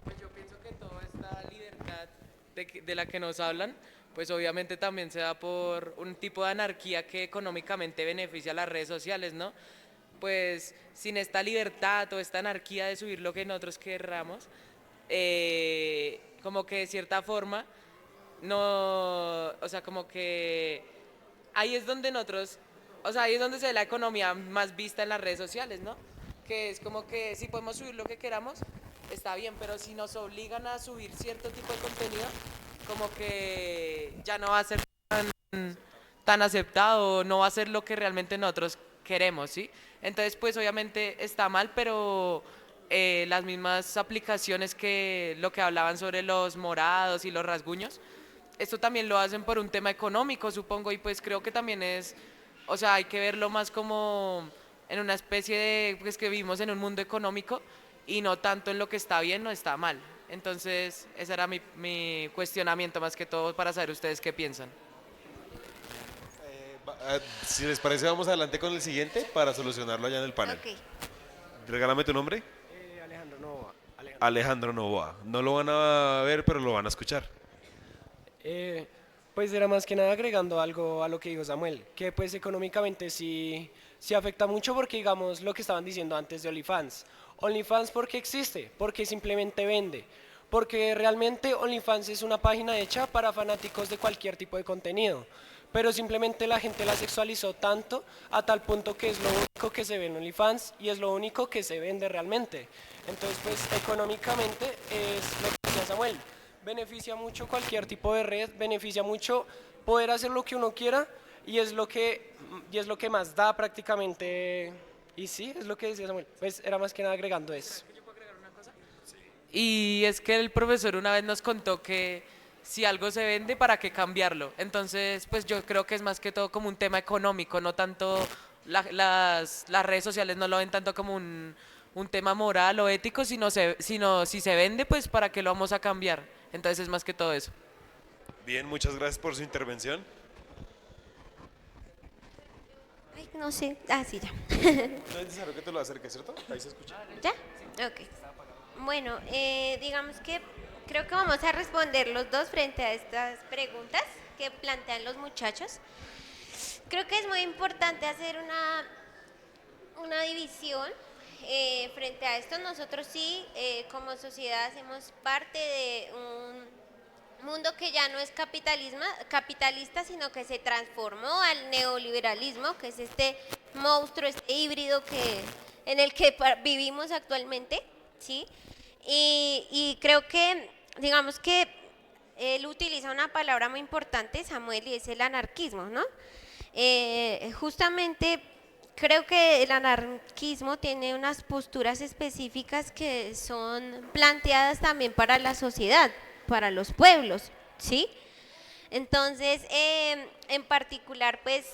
pues yo pienso que toda esta libertad de la que nos hablan, pues obviamente también se da por un tipo de anarquía que económicamente beneficia a las redes sociales, ¿no? Pues sin esta libertad o esta anarquía de subir lo que nosotros querramos, como que de cierta forma, no, o sea, como que ahí es donde nosotros, o sea, ahí es donde se ve la economía más vista en las redes sociales, ¿no? Que es como que si podemos subir lo que queramos, está bien, pero si nos obligan a subir cierto tipo de contenido, como que ya no va a ser tan aceptado, no va a ser lo que realmente nosotros queremos, ¿sí? Entonces, pues obviamente está mal, pero las mismas aplicaciones que lo que hablaban sobre los morados y los rasguños, esto también lo hacen por un tema económico, supongo, y pues creo que también es, o sea, hay que verlo más como en una especie de, pues que vivimos en un mundo económico y no tanto en lo que está bien o está mal. Entonces, ese era mi cuestionamiento más que todo para saber ustedes qué piensan. Si les parece, vamos adelante con el siguiente para solucionarlo allá en el panel. ok. Regálame tu nombre. Alejandro Nova. Alejandro Novoa. No lo van a ver, pero lo van a escuchar. Eh, pues era más que nada agregando algo a lo que dijo Samuel, que pues económicamente sí afecta mucho porque digamos lo que estaban diciendo antes de OnlyFans. OnlyFans ¿por qué existe? Porque simplemente vende. Porque realmente OnlyFans es una página hecha para fanáticos de cualquier tipo de contenido. Pero simplemente la gente la sexualizó tanto a tal punto que es lo único que se ve en OnlyFans y es lo único que se vende realmente. Entonces pues económicamente es lo que decía Samuel, beneficia mucho cualquier tipo de red, beneficia mucho poder hacer lo que uno quiera y es lo que más da prácticamente. Y sí, es lo que decía Samuel. Pues era más que nada agregando eso. Y es que el profesor una vez nos contó que si algo se vende, ¿para qué cambiarlo? Entonces, pues yo creo que es más que todo como un tema económico, no tanto las redes sociales no lo ven tanto como un tema moral o ético, sino si se vende, pues ¿para qué lo vamos a cambiar? Entonces es más que todo eso. Bien, muchas gracias por su intervención. Ay, no sé, ah, sí, ya. No es necesario que te lo acerques, ¿cierto? Ahí se escucha. ¿Ya? Ok. Bueno, digamos que creo que vamos a responder los dos frente a estas preguntas que plantean los muchachos. Creo que es muy importante hacer una división frente a esto. Nosotros sí, como sociedad, hacemos parte de un mundo que ya no es capitalista, sino que se transformó al neoliberalismo, que es este monstruo, este híbrido en el que vivimos actualmente, ¿sí? Y creo que, digamos que él utiliza una palabra muy importante, Samuel, y es el anarquismo, ¿no? Justamente creo que el anarquismo tiene unas posturas específicas que son planteadas también para la sociedad, para los pueblos, ¿sí? Entonces, en particular, pues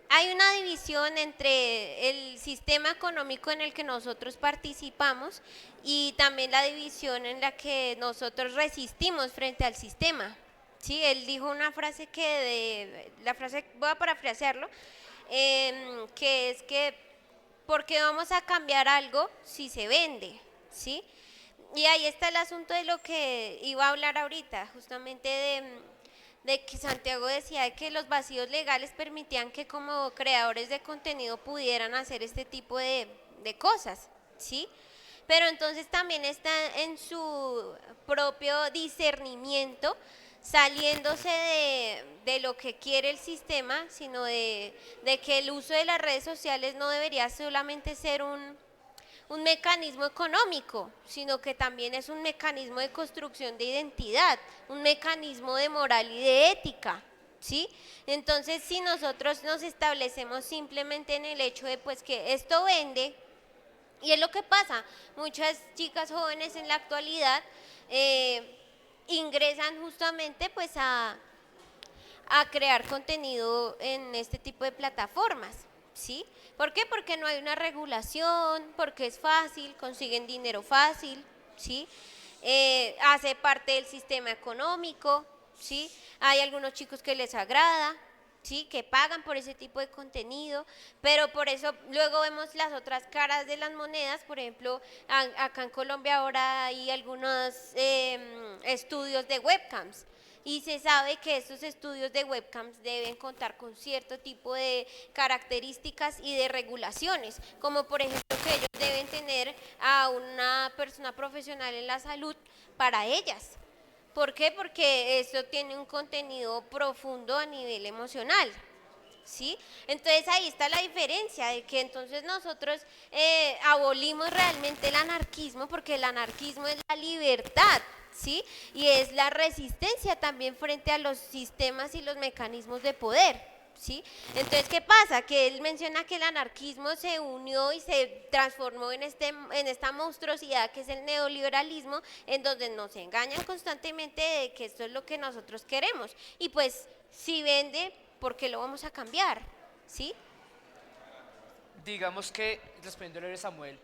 hay una división entre el sistema económico en el que nosotros participamos y también la división en la que nosotros resistimos frente al sistema. Sí, él dijo una frase la frase, voy a parafrasearlo, que es que, ¿por qué vamos a cambiar algo si se vende? ¿Sí? Y ahí está el asunto de lo que iba a hablar ahorita, justamente de que Santiago decía de que los vacíos legales permitían que como creadores de contenido pudieran hacer este tipo de cosas, ¿sí? Pero entonces también está en su propio discernimiento, saliéndose de lo que quiere el sistema, sino de que el uso de las redes sociales no debería solamente ser un mecanismo económico, sino que también es un mecanismo de construcción de identidad, un mecanismo de moral y de ética, ¿sí? Entonces, si nosotros nos establecemos simplemente en el hecho de pues que esto vende, y es lo que pasa, muchas chicas jóvenes en la actualidad ingresan justamente pues a crear contenido en este tipo de plataformas, ¿sí? ¿Por qué? Porque no hay una regulación, porque es fácil, consiguen dinero fácil, ¿sí? Hace parte del sistema económico, ¿sí? Hay algunos chicos que les agrada, ¿sí? Que pagan por ese tipo de contenido, pero por eso luego vemos las otras caras de las monedas. Por ejemplo, acá en Colombia ahora hay algunos estudios de webcams, y se sabe que estos estudios de webcams deben contar con cierto tipo de características y de regulaciones, como por ejemplo que ellos deben tener a una persona profesional en la salud para ellas. ¿Por qué? Porque esto tiene un contenido profundo a nivel emocional, ¿sí? Entonces ahí está la diferencia de que entonces nosotros abolimos realmente el anarquismo, porque el anarquismo es la libertad, ¿sí? Y es la resistencia también frente a los sistemas y los mecanismos de poder, ¿sí? Entonces, ¿qué pasa? Que él menciona que el anarquismo se unió y se transformó en esta monstruosidad que es el neoliberalismo, en donde nos engañan constantemente de que esto es lo que nosotros queremos. Y pues, si vende, ¿por qué lo vamos a cambiar? ¿Sí? Digamos que, respondiéndole a Samuel,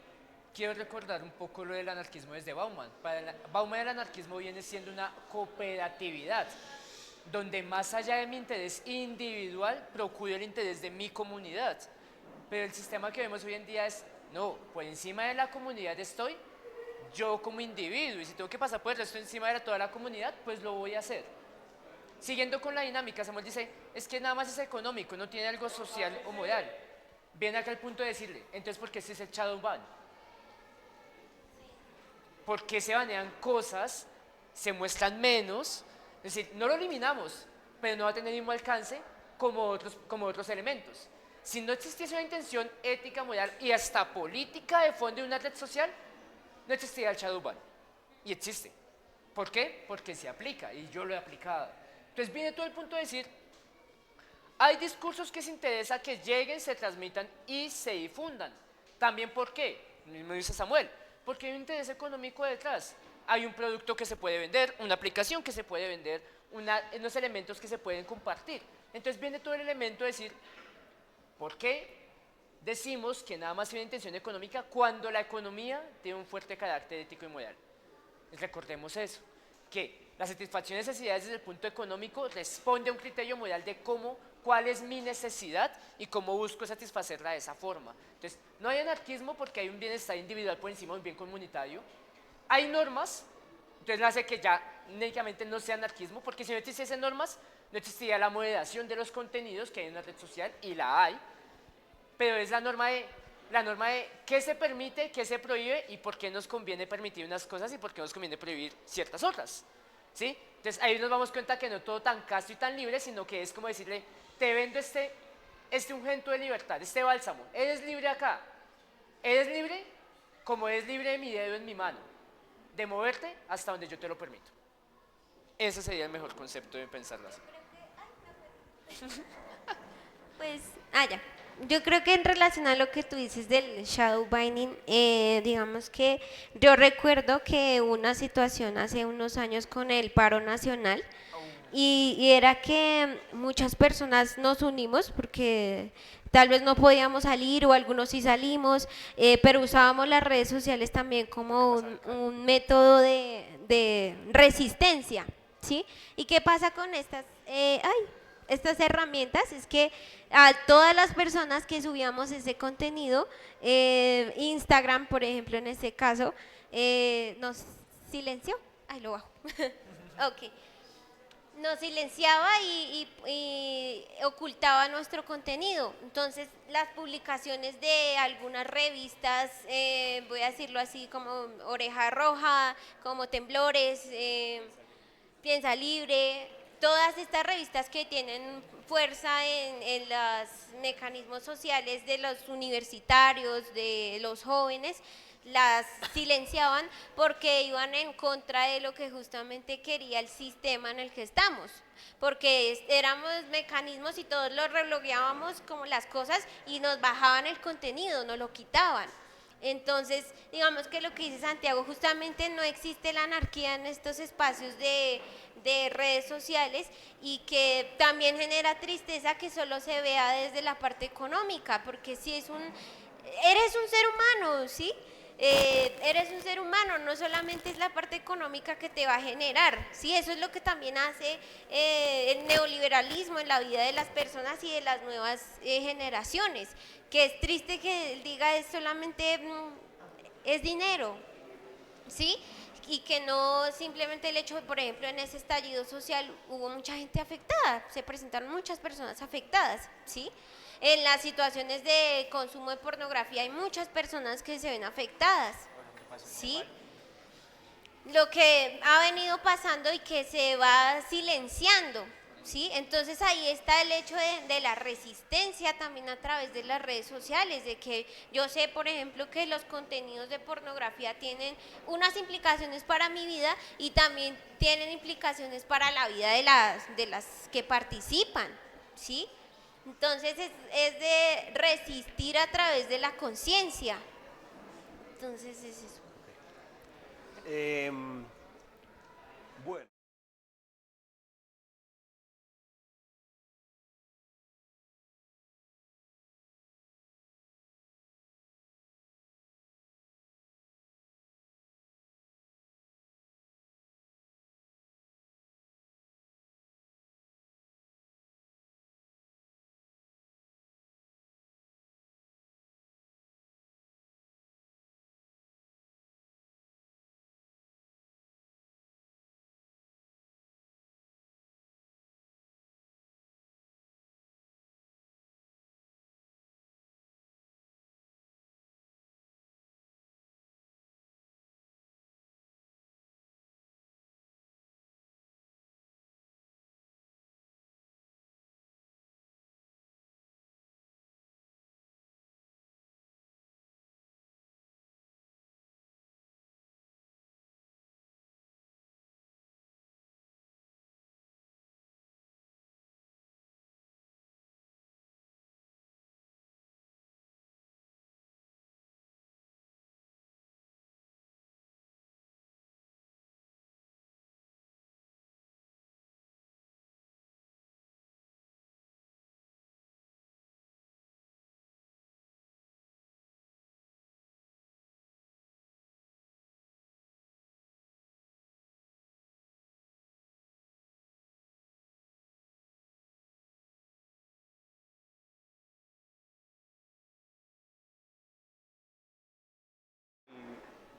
quiero recordar un poco lo del anarquismo desde Bauman. Para Bauman el anarquismo viene siendo una cooperatividad, donde más allá de mi interés individual, procuro el interés de mi comunidad. Pero el sistema que vemos hoy en día es, no, por encima de la comunidad estoy yo como individuo, y si tengo que pasar por el resto encima de toda la comunidad, pues lo voy a hacer. Siguiendo con la dinámica, Samuel dice, es que nada más es económico, no tiene algo social o moral. Viene acá el punto de decirle, entonces, ¿por qué este es el shadow ban? ¿Por qué se banean cosas, se muestran menos? Es decir, no lo eliminamos, pero no va a tener el mismo alcance como otros elementos. Si no existiese una intención ética, moral y hasta política de fondo de una red social, no existiría el shadow ban. Y existe. ¿Por qué? Porque se aplica y yo lo he aplicado. Entonces viene todo el punto de decir, hay discursos que se interesa que lleguen, se transmitan y se difundan. También, ¿por qué? Lo mismo dice Samuel, porque hay un interés económico detrás. Hay un producto que se puede vender, una aplicación que se puede vender, unos elementos que se pueden compartir. Entonces viene todo el elemento de decir, ¿por qué decimos que nada más hay una intención económica cuando la economía tiene un fuerte carácter ético y moral? Recordemos eso, que la satisfacción de necesidades desde el punto económico responde a un criterio moral de cuál es mi necesidad y cómo busco satisfacerla de esa forma. Entonces, no hay anarquismo porque hay un bienestar individual por encima de un bien comunitario. Hay normas, entonces hace que ya únicamente no sea anarquismo, porque si no existiesen normas, no existiría la moderación de los contenidos que hay en una red social, y la hay, pero es la norma de qué se permite, qué se prohíbe y por qué nos conviene permitir unas cosas y por qué nos conviene prohibir ciertas otras, ¿sí? Entonces ahí nos damos cuenta que no todo tan casto y tan libre, sino que es como decirle, te vendo este ungüento de libertad, este bálsamo, eres libre acá, eres libre como eres libre de mi dedo en mi mano, de moverte hasta donde yo te lo permito. Ese sería el mejor concepto de pensarlo así. Pues, ya. Yo creo que en relación a lo que tú dices del shadow binding, digamos que yo recuerdo que hubo una situación hace unos años con el paro nacional, y era que muchas personas nos unimos porque tal vez no podíamos salir o algunos sí salimos, pero usábamos las redes sociales también como un método de resistencia, ¿sí? ¿Y qué pasa con estas herramientas? Es que a todas las personas que subíamos ese contenido, Instagram, por ejemplo, en este caso, nos silenció. Lo bajo. Ok. nos silenciaba y ocultaba nuestro contenido. Entonces, las publicaciones de algunas revistas, voy a decirlo así, como Oreja Roja, como Temblores, Piensa Libre, todas estas revistas que tienen fuerza en los mecanismos sociales de los universitarios, de los jóvenes, las silenciaban porque iban en contra de lo que justamente quería el sistema en el que estamos, porque éramos mecanismos y todos los rebloqueábamos como las cosas y nos bajaban el contenido, nos lo quitaban. Entonces, digamos que lo que dice Santiago, justamente no existe la anarquía en estos espacios de redes sociales y que también genera tristeza que solo se vea desde la parte económica, porque si es eres un ser humano, ¿sí? Eres un ser humano, no solamente es la parte económica que te va a generar, ¿sí? Eso es lo que también hace el neoliberalismo en la vida de las personas y de las nuevas generaciones, que es triste que él diga es solamente es dinero, ¿sí? Y que no simplemente el hecho de, por ejemplo, en ese estallido social hubo mucha gente afectada, se presentaron muchas personas afectadas, ¿sí? En las situaciones de consumo de pornografía hay muchas personas que se ven afectadas, ¿sí? Lo que ha venido pasando y que se va silenciando, ¿sí? Entonces ahí está el hecho de la resistencia también a través de las redes sociales, de que yo sé, por ejemplo, que los contenidos de pornografía tienen unas implicaciones para mi vida y también tienen implicaciones para la vida de las que participan, ¿sí? Entonces es de resistir a través de la conciencia. Entonces es eso. Em, bueno.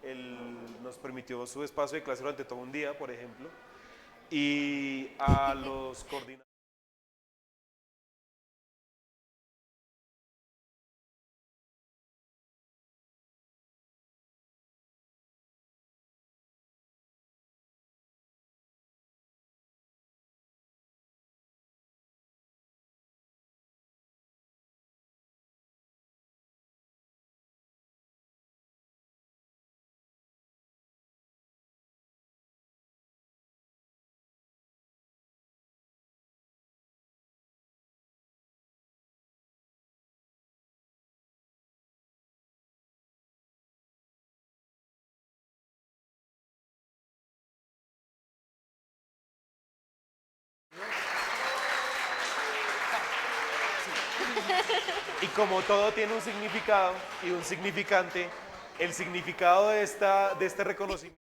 Él nos permitió su espacio de clase durante todo un día, por ejemplo, y a los coordinadores. Y como todo tiene un significado y un significante, el significado de este reconocimiento